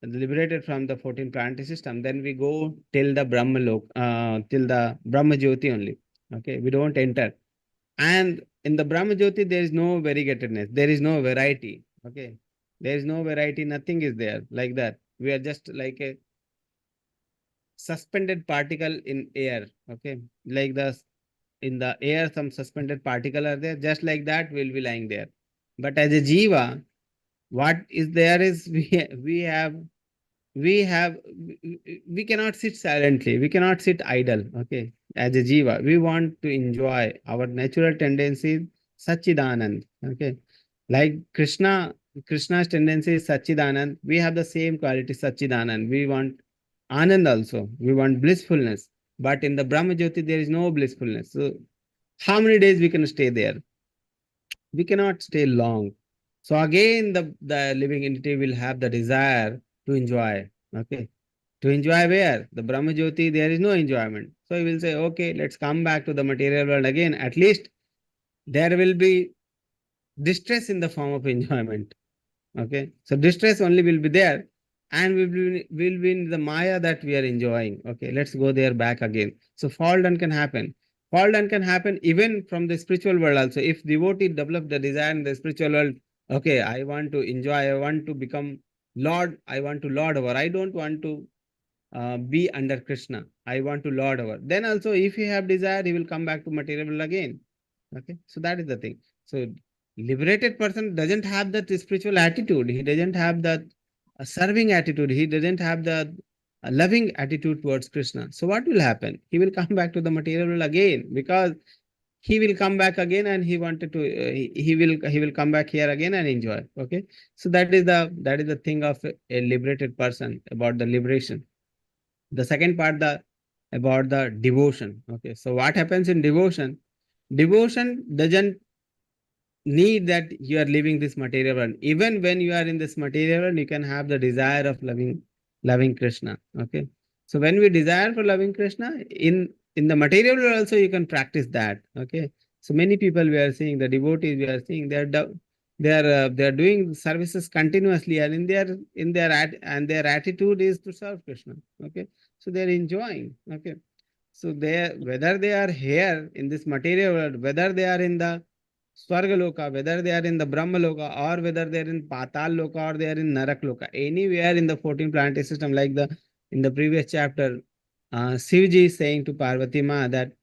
liberated from the 14 planetary system, then we go till the Brahma till the Brahma Jyoti only. Okay, we don't enter. And in the Brahma Jyoti, there is no variegatedness, there is no variety. Okay, there is no variety, nothing is there like that. We are just like a suspended particle in air. Okay, like in the air, some suspended particle are there, just like that we'll be lying there. But as a Jiva, what is there is we cannot sit silently, we cannot sit idle. Okay, as a Jiva, we want to enjoy our natural tendencies, Sachidanand. Okay, like Krishna's tendency is Sachidanand. We have the same quality, Sachidanand. We want Anand also, we want blissfulness. But in the Brahma Jyoti, there is no blissfulness. So how many days we can stay there? We cannot stay long. So again, the living entity will have the desire to enjoy. Okay. To enjoy where? The Brahma Jyoti, there is no enjoyment. So he will say, okay, let's come back to the material world again. At least there will be distress in the form of enjoyment. Okay. So distress only will be there, and will be in the Maya that we are enjoying. Okay. Let's go there back again. So fall down can happen. Fall down can happen even from the spiritual world also. If devotee develop the desire in the spiritual world, okay, I want to enjoy, I want to become Lord, I want to Lord over. I don't want to be under Krishna. I want to Lord over. Then also, if he have desire, he will come back to material world again. Okay, so that is the thing. So liberated person doesn't have that spiritual attitude. He doesn't have that serving attitude. He doesn't have the loving attitude towards Krishna. So what will happen? He will come back to the material world again, because he will come back again and he wanted to he will come back here again and enjoy. Okay, so that is the thing of a liberated person, about the liberation. The second part, about the devotion. Okay, so what happens in devotion? Devotion doesn't need that you are living this material world. Even when you are in this material world, you can have the desire of loving Krishna. Okay, so when we desire for loving Krishna in the material world also, you can practice that. Okay, so many people we are seeing, the devotees we are seeing, they are doing services continuously, and their attitude is to serve Krishna. Okay, so they are enjoying. Okay, so whether they are here in this material world, whether they are in the Swarga Loka, whether they are in the Brahma Loka, or whether they are in Patal Loka, or they are in Narak Loka, anywhere in the 14 planetary system, like in the previous chapter, Shivji is saying to Parvati Ma that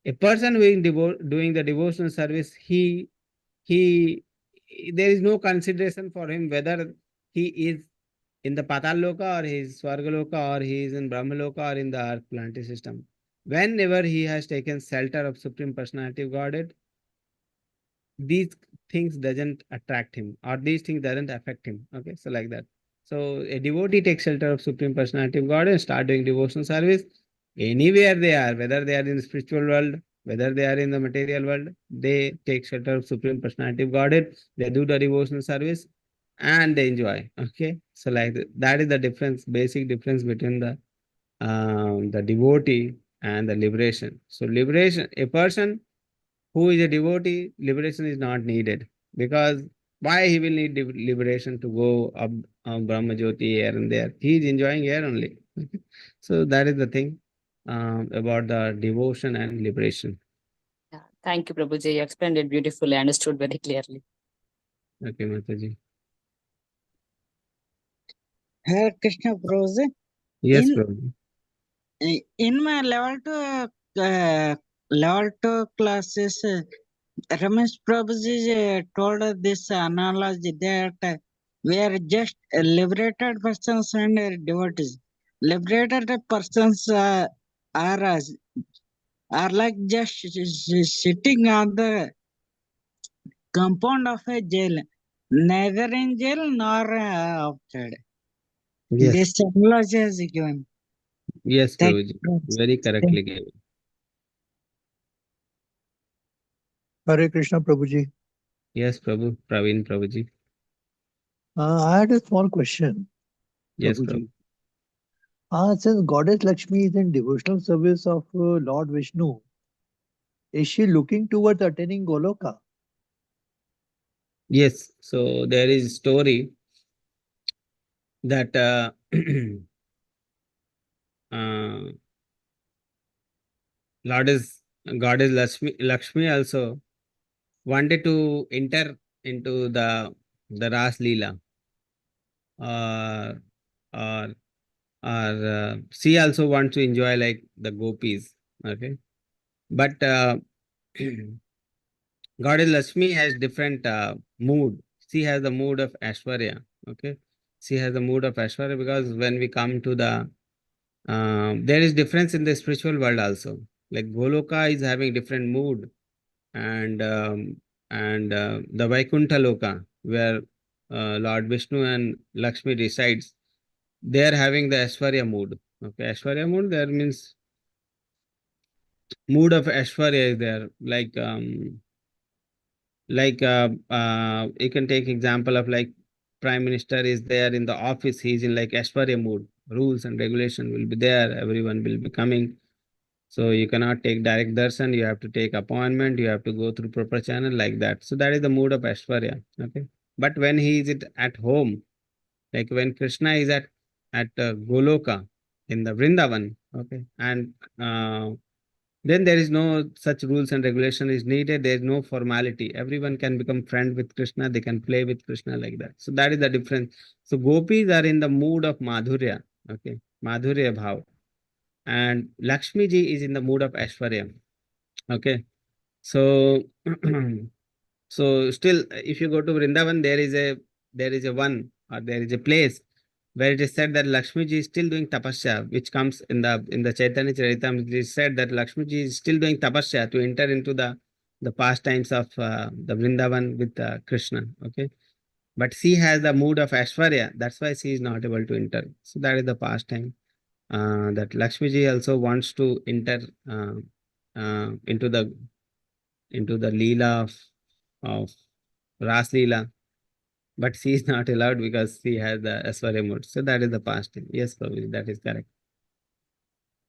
a person who is doing the devotional service, he there is no consideration for him whether he is in the Patal Loka, or he is Swarga Loka, or he is in Brahma Loka, or in the Earth planetary system. Whenever he has taken shelter of Supreme Personality of Godhead, these things doesn't attract him, or these things doesn't affect him. Okay, so like that. So a devotee takes shelter of Supreme Personality of God and start doing devotional service anywhere they are, whether they are in the spiritual world, whether they are in the material world, they take shelter of Supreme Personality of Godhead, they do the devotional service, and they enjoy. Okay, so like that is the difference, basic difference between the devotee and the liberation. So liberation, a person who is a devotee, liberation is not needed, because why he will need liberation to go up Brahma Jyoti here and there? He is enjoying here only. So that is the thing about the devotion and liberation. Yeah. Thank you, Prabhuji. You explained it beautifully, understood very clearly. Okay, Mataji. Hare Krishna Prabhuji. Yes, in, Prabhu. In my level 2 classes, Ramesh Prabhuji told us this analogy that we are just liberated persons and devotees. Liberated persons are like just sitting on the compound of a jail, neither in jail nor outside. Yes, This analogy is given. yes, Thank Prabhuji. you. Very correctly given. Hare Krishna Prabhuji. Yes, Prabhu. Praveen Prabhuji. I had a small question, Yes, Prabhuji. Prabhu. Since Goddess Lakshmi is in devotional service of Lord Vishnu, is she looking towards attaining Goloka? Yes, so there is story that uh, Goddess Lakshmi also wanted to enter into the Ras Leela, uh, or she also wants to enjoy like the gopis. Okay, but Goddess Lakshmi has different mood. She has the mood of Ashwarya. Okay, she has the mood of Ashwarya because when we come to there is difference in the spiritual world also. Like Goloka is having different mood, and the Vaikuntha Loka where Lord Vishnu and Lakshmi resides, they are having the Ashwarya mood. Okay, Ashwarya mood there means mood of Ashwarya is there. You can take example of like Prime Minister is there in the office, he's in like Ashwarya mood. Rules and regulation will be there, everyone will be coming. So you cannot take direct darshan, you have to take appointment, you have to go through proper channel like that. So that is the mood of Ashwarya. Okay. But when he is at home, like when Krishna is at Goloka in the Vrindavan, okay, and then there is no such rules and regulation is needed. There is no formality. Everyone can become friend with Krishna. They can play with Krishna like that. So that is the difference. So gopis are in the mood of Madhurya. Okay, Madhurya bhav, and Lakshmi ji is in the mood of Ashwarya. Okay, so so still, if you go to Vrindavan, there is a one, or there is a place where it is said that Lakshmi ji is still doing tapasya, which comes in the Chaitanya Charitamrita. It is said that Lakshmi ji is still doing tapasya to enter into the pastimes of the Vrindavan with Krishna. Okay, but she has the mood of Ashwarya. That's why she is not able to enter. So that is the pastime that Lakshmi ji also wants to enter into the Leela of Ras Leela, but she is not allowed because she has the Aswarya mood. So that is the past thing. Yes, Prabhuji, that is correct.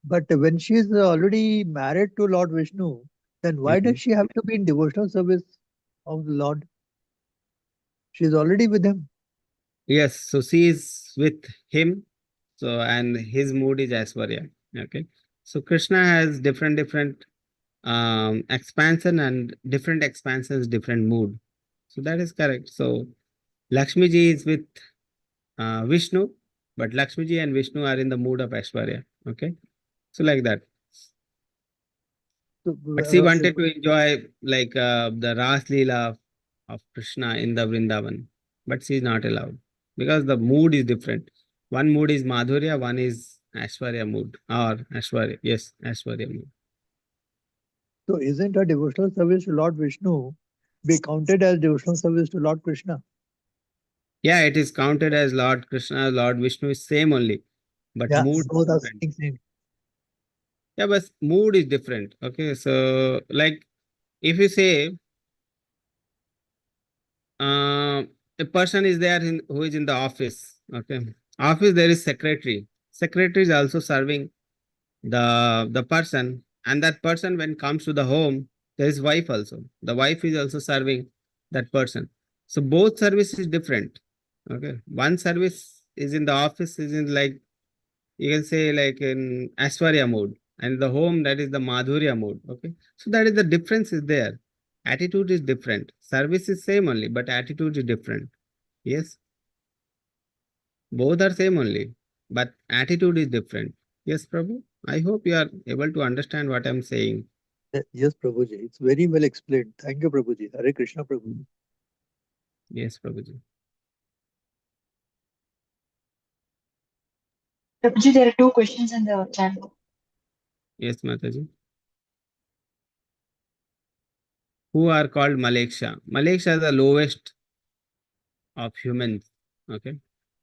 But when she is already married to Lord Vishnu, then why does she have to be in devotional service of the Lord? She is already with him. Yes, so she is with him. So and his mood is Aswarya. Okay. So Krishna has different expansion, and different expansions, different mood. So that is correct. So Lakshmi ji is with Vishnu, but Lakshmi ji and Vishnu are in the mood of Ashwarya. Okay, so like that. So, But she wanted to enjoy like the Ras Leela of Krishna in the Vrindavan, but she is not allowed because the mood is different. One mood is Madhurya, one is Ashwarya mood, or Ashwarya. Yes, Ashwarya mood. so isn't a devotional service to Lord Vishnu be counted as devotional service to Lord Krishna? Yeah, it is counted as Lord Krishna, Lord Vishnu is same only, but Yeah, mood both is are different. same. Yeah, but mood is different. Okay, so like if you say a person is there who is in the office. Okay, office there is secretary. Secretary is also serving the person, and that person when comes to the home, there is wife also. The wife is also serving that person. So both service is different. Okay, one service is in the office is in like you can say like in Ashwarya mode, and the home that is the Madhurya mode. Okay, so that is the difference is there. Attitude is different. Service is same only, but attitude is different. Yes, both are same only, but attitude is different. Yes, Prabhu. I hope you are able to understand what I'm saying. Yes, Prabhuji. It's very well explained. Thank you, Prabhuji. Hare Krishna, Prabhuji. Yes, Prabhuji. Prabhuji, there are two questions in the chat box. Yes, Mataji. Who are called Maleksha? Maleksha is the lowest of humans. Okay.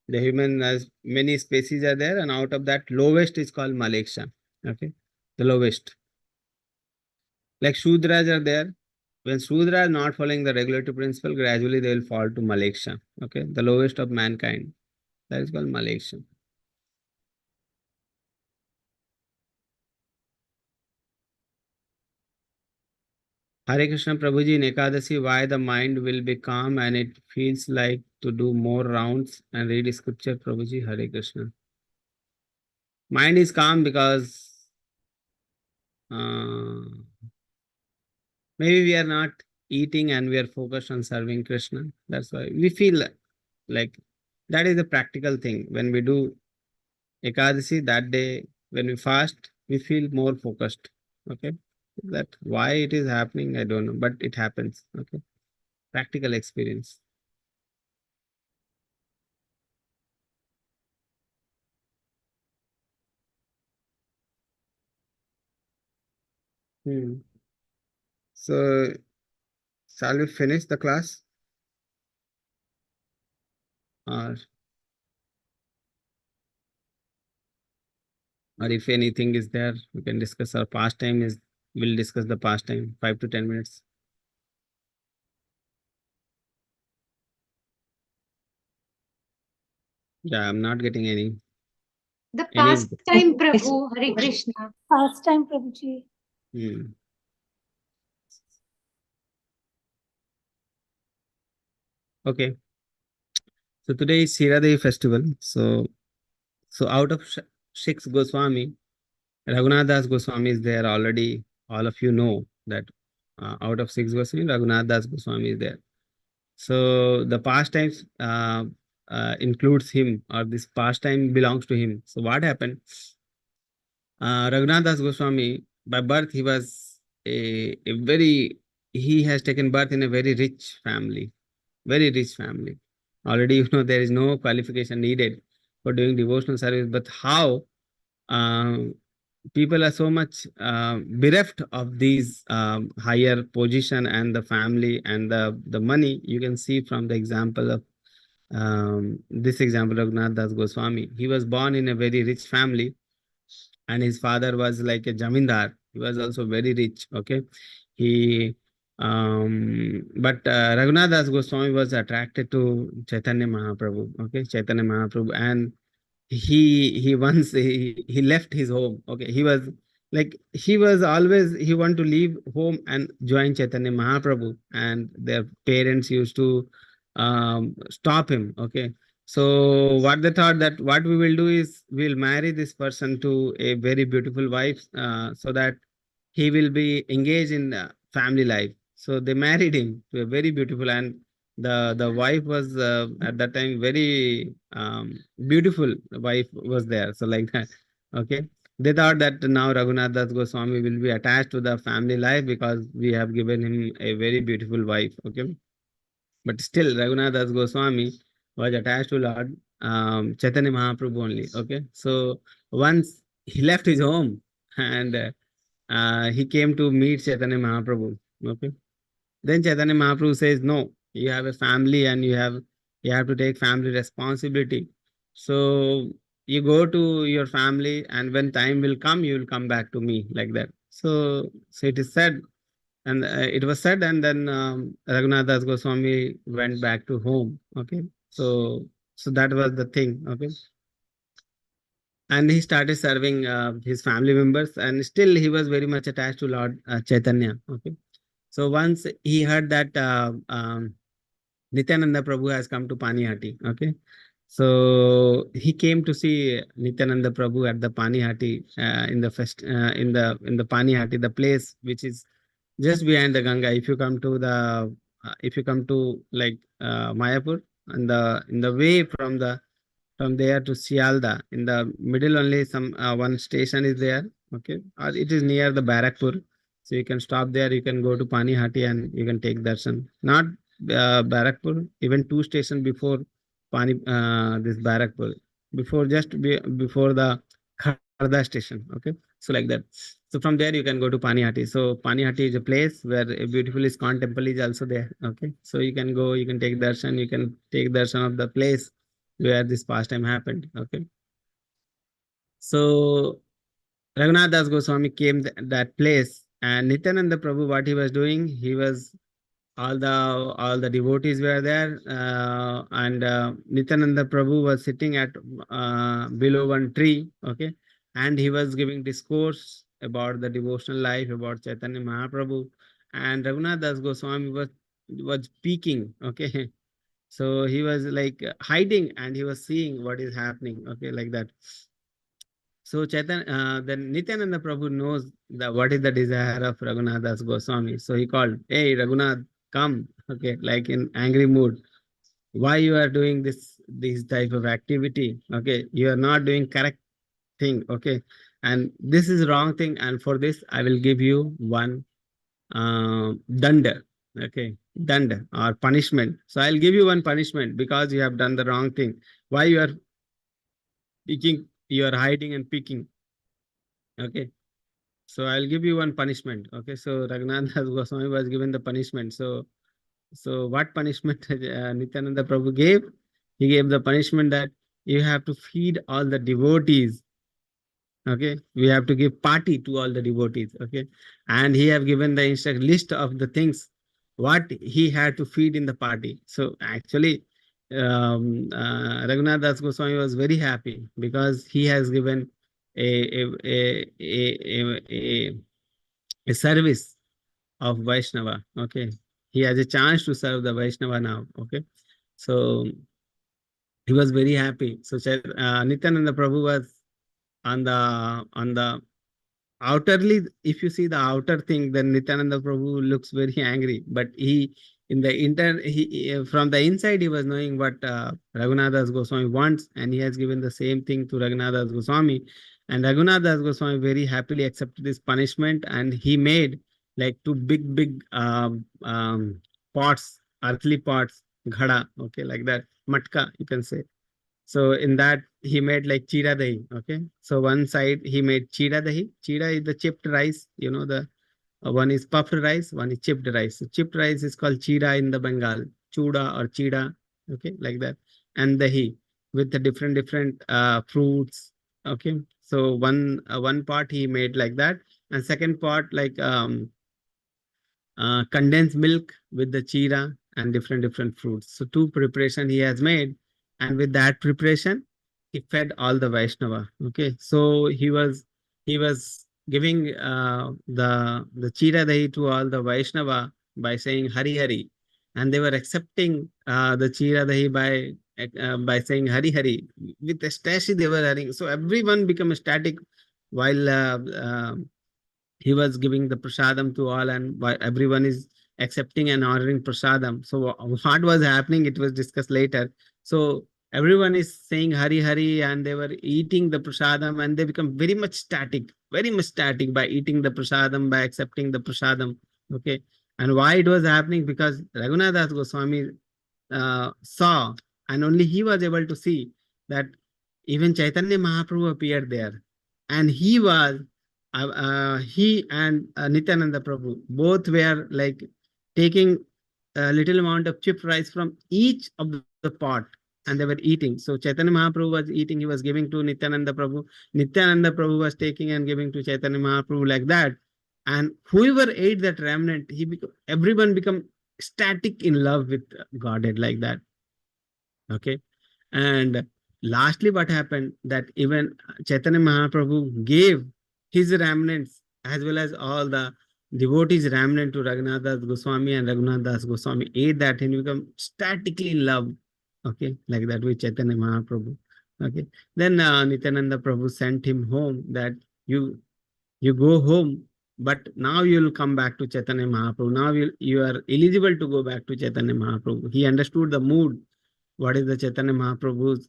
The human has many species are there, and out of that, lowest is called Maleksha. Okay. The lowest. Like Shudras are there. When Shudra are not following the regulative principle, gradually they will fall to Maleksha. Okay. The lowest of mankind. That is called Maleksha. Hare Krishna Prabhuji, in Ekadasi, why the mind will be calm and it feels like to do more rounds and read scripture, Prabhuji? Hare Krishna. Mind is calm because maybe we are not eating and we are focused on serving Krishna. That's why we feel like that is the practical thing. When we do Ekadasi that day, when we fast, we feel more focused. Okay. That why it is happening, I don't know, but it happens. Okay. Practical experience. So shall we finish the class? Or if anything is there, we can discuss our pastime is, we'll discuss the pastime, 5 to 10 minutes. Yeah, I'm not getting any. The Any- pastime, Prabhu, Hare Krishna. Pastime, Prabhuji. Okay. So today is Shiradevi festival. So out of 6 Goswami, Raghunath Das Goswami is there already. All of you know that out of 6 Goswami, Raghunath Das Goswami is there. So the pastimes includes him, or this pastime belongs to him. So what happened? Raghunath Das Goswami, by birth, he was he has taken birth in a very rich family, very rich family. Already, you know, there is no qualification needed for doing devotional service, but how people are so much bereft of these higher position and the family and the money. You can see from the example of this example of Raghunath Das Goswami. He was born in a very rich family, and his father was like a jamindar. He was also very rich. Okay, he but Raghunath Das Goswami was attracted to Chaitanya Mahaprabhu. Okay, Chaitanya Mahaprabhu, and he once he left his home. Okay, he was always, he want to leave home and join Chaitanya Mahaprabhu, and their parents used to stop him. Okay, so what they thought, that what we will do is we'll marry this person to a very beautiful wife, so that he will be engaged in family life. So they married him to a very beautiful, and the wife was at that time very beautiful wife was there. So like that. Okay, they thought that now Raghunath Das Goswami will be attached to the family life because we have given him a very beautiful wife. Okay, but still Raghunath Das Goswami was attached to Lord Chaitanya Mahaprabhu only. Okay, so once he left his home and he came to meet Chaitanya Mahaprabhu. Okay, then Chaitanya Mahaprabhu says, no, you have a family and you have to take family responsibility. So you go to your family, and when time will come, you will come back to me, like that. So it is said, and it was said, and then Raghunath Das Goswami went back to home. Okay, so that was the thing. Okay, and he started serving his family members, and still he was very much attached to Lord Chaitanya. Okay, so once he heard that Nityananda Prabhu has come to Panihati. Okay, so he came to see Nityananda Prabhu at the Panihati in the Panihati, the place which is just behind the Ganga. If you come to like Mayapur, and in the way from there to Sialda, in the middle only some one station is there. Okay, or it is near the Barakpur. So you can stop there, you can go to Panihati and you can take darshan. Not Barakpur, even 2 stations before this Barakpur, before the Kharda station. Okay, so like that. So from there you can go to Panihati. So Panihati is a place where a beautiful ISKCON temple is also there. Okay, so you can go, you can take darshan, you can take darshan of the place where this pastime happened. Okay, so Raghunath Das Goswami came that place, and Nityananda Prabhu, what he was doing, he was all the devotees were there, and Nityananda Prabhu was sitting at below one tree. Okay, and he was giving discourse about the devotional life, about Chaitanya Mahaprabhu, and Raghunath Das Goswami was speaking. Okay, so he was like hiding, and he was seeing what is happening. Okay, like that. So then Nityananda Prabhu knows what is the desire of Raghunath Das Goswami. So he called, "Hey Raghunath, come." Okay, like in angry mood. Why you are doing this type of activity? Okay, you are not doing correct thing. Okay, and this is wrong thing. And for this, I will give you one danda. Okay, danda or punishment. So I'll give you one punishment because you have done the wrong thing. Why you are picking? You are hiding and picking. Okay. So I'll give you one punishment. Okay. So Raghunath Das Goswami was given the punishment. So what punishment Nityananda Prabhu gave? He gave the punishment that you have to feed all the devotees. Okay. We have to give party to all the devotees. Okay. And he have given the list of the things what he had to feed in the party. So actually, Raghunath Das Goswami was very happy because he has given a, a, a, a, a, a service of Vaishnava. Okay. He has a chance to serve the Vaishnava now. Okay. So he was very happy. So Nityananda Prabhu was on the outerly, if you see the outer thing, then Nityananda Prabhu looks very angry. But he, in the from the inside, he was knowing what Raghunath Das Goswami wants, and he has given the same thing to Raghunath Das Goswami. And Raghunath Das Goswami very happily accepted this punishment, and he made like two big pots, earthly pots, ghada, okay, like that, matka, you can say. So in that he made like chira dahi. Okay. So one side he made chira dahi. Chira is the chipped rice. You know, the one is puffed rice, one is chipped rice. So chipped rice is called chira in the Bengal, chuda or chida. Okay, like that. And dahi with the different fruits. Okay. So one part he made like that, and second part like condensed milk with the chira and different fruits. So two preparation he has made, and with that preparation, he fed all the Vaishnava. Okay, so he was giving the chira dahi to all the Vaishnava by saying Hari Hari, and they were accepting the chira dahi by saying Hari Hari. With ecstasy they were having. So everyone became ecstatic while he was giving the prasadam to all, and everyone is accepting and ordering prasadam. So what was happening, it was discussed later. So everyone is saying Hari Hari, and they were eating the prasadam, and they become very much static by eating the prasadam, by accepting the prasadam. Okay. And why it was happening? Because Raghunath Das Goswami saw, and only he was able to see, that even Chaitanya Mahaprabhu appeared there, and he and Nityananda Prabhu both were like taking a little amount of chipped rice from each of the pot, and they were eating. So Chaitanya Mahaprabhu was eating, he was giving to Nityananda Prabhu. Nityananda Prabhu was taking and giving to Chaitanya Mahaprabhu, like that. And whoever ate that remnant, everyone become static in love with Godhead, like that. Okay. And lastly, what happened, that even Chaitanya Mahaprabhu gave his remnants as well as all the devotees remnant to Raghunath Das Goswami, and Raghunath Das Goswami ate that and become statically in love. Okay, like that with Chaitanya Mahaprabhu. Okay. Then Nityananda Prabhu sent him home, that you go home, but now you will come back to Chaitanya Mahaprabhu. Now you are eligible to go back to Chaitanya Mahaprabhu. He understood the mood. What is the Chaitanya Mahaprabhu's,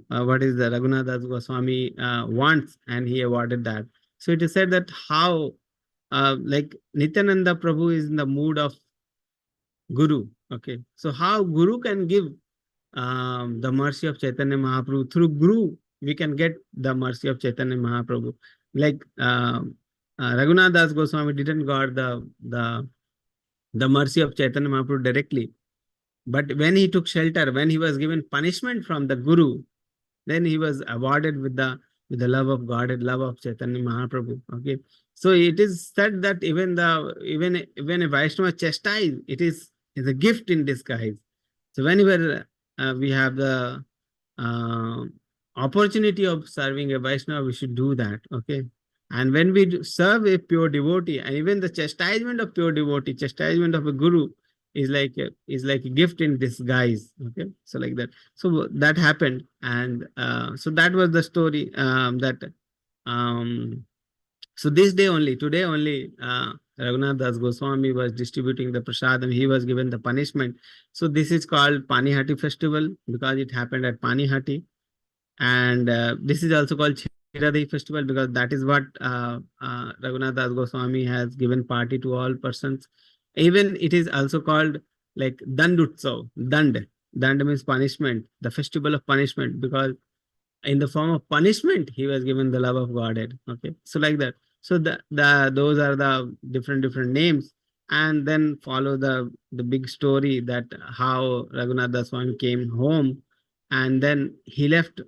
what is the Raghunath Das Goswami wants, and he awarded that. So it is said that how, like Nityananda Prabhu is in the mood of Guru. Okay. So how Guru can give the mercy of Chaitanya Mahaprabhu? Through Guru, we can get the mercy of Chaitanya Mahaprabhu. Like Raghunath Das Goswami didn't got the mercy of Chaitanya Mahaprabhu directly. But when he took shelter, when he was given punishment from the Guru, then he was awarded with the love of God and love of Chaitanya Mahaprabhu. Okay. So it is said that even a Vaishnava chastised, it is a gift in disguise. So whenever we have the opportunity of serving a Vaishnava, we should do that. Okay. And when we serve a pure devotee, and even the chastisement of pure devotee, chastisement of a Guru, is like a gift in disguise. Okay. So like that. So that happened, and so that was the story, that so this day only, today only, Raghunath Das Goswami was distributing the prasadam. He was given the punishment. So this is called Panihati festival because it happened at Panihati. And this is also called Chiradi festival because that is what Raghunath Das Goswami has given party to all persons. Even it is also called like Dandutsav. Dand means punishment, the festival of punishment, because in the form of punishment he was given the love of Godhead. Okay, so like that. So those are the different names, and then follow the big story that how Raghunath Das Swami came home, and then he left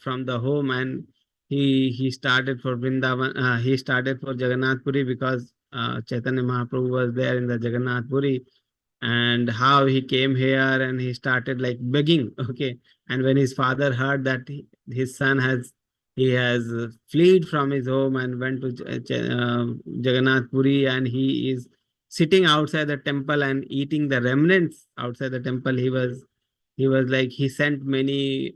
from the home, and he started for Vrindavan. He started for Jagannath Puri because Chaitanya Mahaprabhu was there in the Jagannath Puri, and how he came here and he started like begging. Okay, and when his father heard that his son has fled from his home and went to Jagannath Puri, and he is sitting outside the temple and eating the remnants outside the temple, he was like, he sent many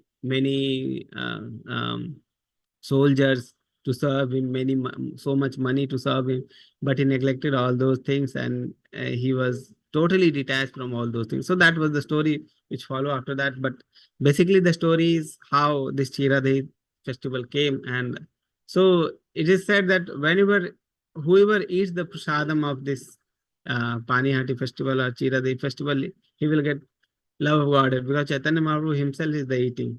soldiers to serve him, so much money to serve him, but he neglected all those things, and he was totally detached from all those things. So that was the story which follow after that. But basically the story is how this Chiradi festival came. And so it is said that whoever eats the prasadam of this Panihati festival or Chiradi festival, he will get love of God, because Chaitanya Mahaprabhu himself is the eating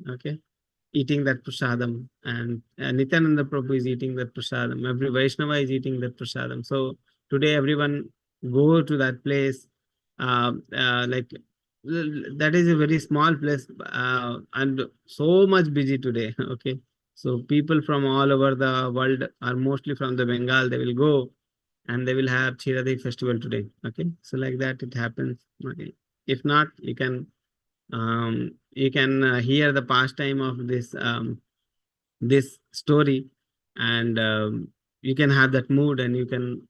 that prasadam, and Nityananda Prabhu is eating that prasadam. Every Vaishnava is eating that prasadam. So today everyone go to that place. Like that is a very small place, and so much busy today. Okay, so people from all over the world are mostly from the Bengal. They will go and they will have Chiradi festival today. Okay, so like that it happens. Okay, if not, you can hear the pastime of this story, and you can have that mood, and you can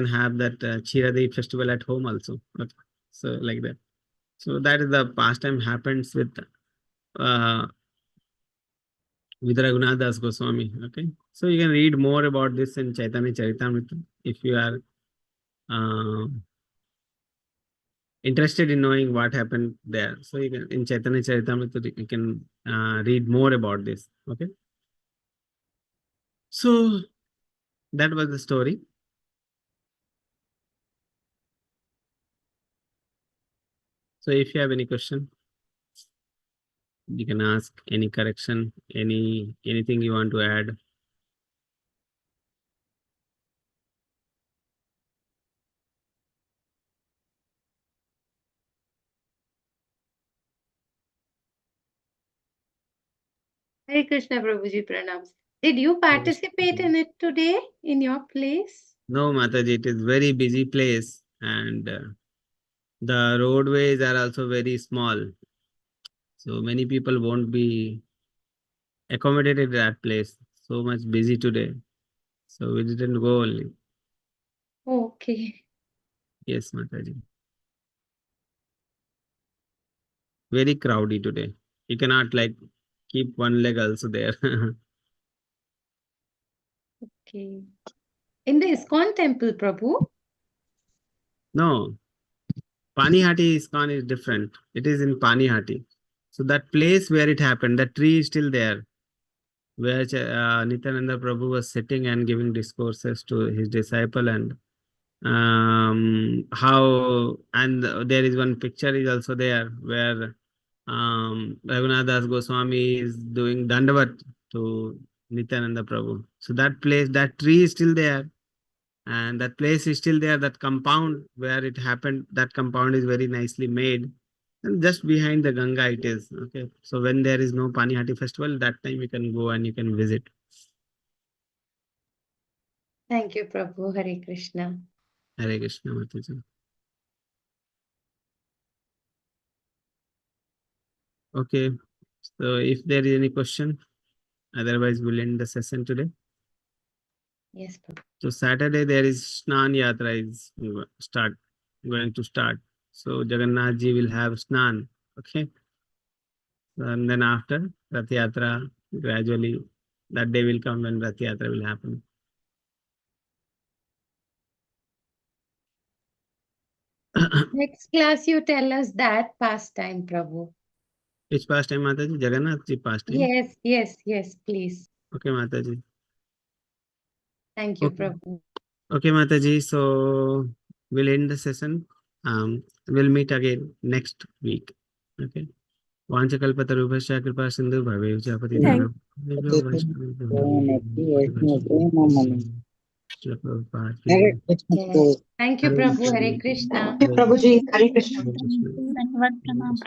have that Chiradi festival at home also. Okay. So like that. So that is the pastime happens with Raghunath Das Goswami. Okay. So you can read more about this in Chaitanya Charitamrita if you are interested in knowing what happened there. So you can, in Chaitanya Charitamrita, you can read more about this. Okay. So that was the story. So if you have any question, you can ask, any correction, anything you want to add. Hare Krishna Prabhuji pranams. Did you participate in it today in your place? No, Mataji, it is very busy place, and the roadways are also very small. So many people won't be accommodated at that place. So much busy today. So we didn't go only. Okay. Yes, Mataji. Very crowded today. You cannot like keep one leg also there. Okay. In the ISKCON temple, Prabhu? No, Panihati ISKCON is different. It is in Panihati. So that place where it happened, that tree is still there, where Nityananda Prabhu was sitting and giving discourses to his disciple, and there is one picture is also there where Raghunath Das Goswami is doing Dandavat to Nityananda Prabhu. So that place, that tree is still there, and that place is still there. That compound where it happened, that compound is very nicely made, and just behind the Ganga it is. Okay, so when there is no Panihati festival, that time you can go and you can visit. Thank you, Prabhu. Hare Krishna. Hare Krishna, Mataji. Okay, so if there is any question, otherwise we'll end the session today. Yes, Prabhu. So Saturday there is Snan Yatra is going to start. So Jagannath ji will have Snan. Okay. And then after Rath Yatra, gradually That day will come when Rath Yatra will happen. Next class, you tell us that pastime, Prabhu. Which pastime, Mataji? Jagannath ji pastime? Yes, yes, yes, please. Okay, Mataji. Thank you, Okay. Prabhu. Okay, Mataji. So we'll end the session. We'll meet again next week. Okay. वाञ्छकल्पतरुभ्यश्च कृपा सिन्धु भवेयुश्च पतितानां Hare Krishna. Yes. Thank you, Prabhu. Hare Krishna. Prabhuji, Hare Krishna. Pranam.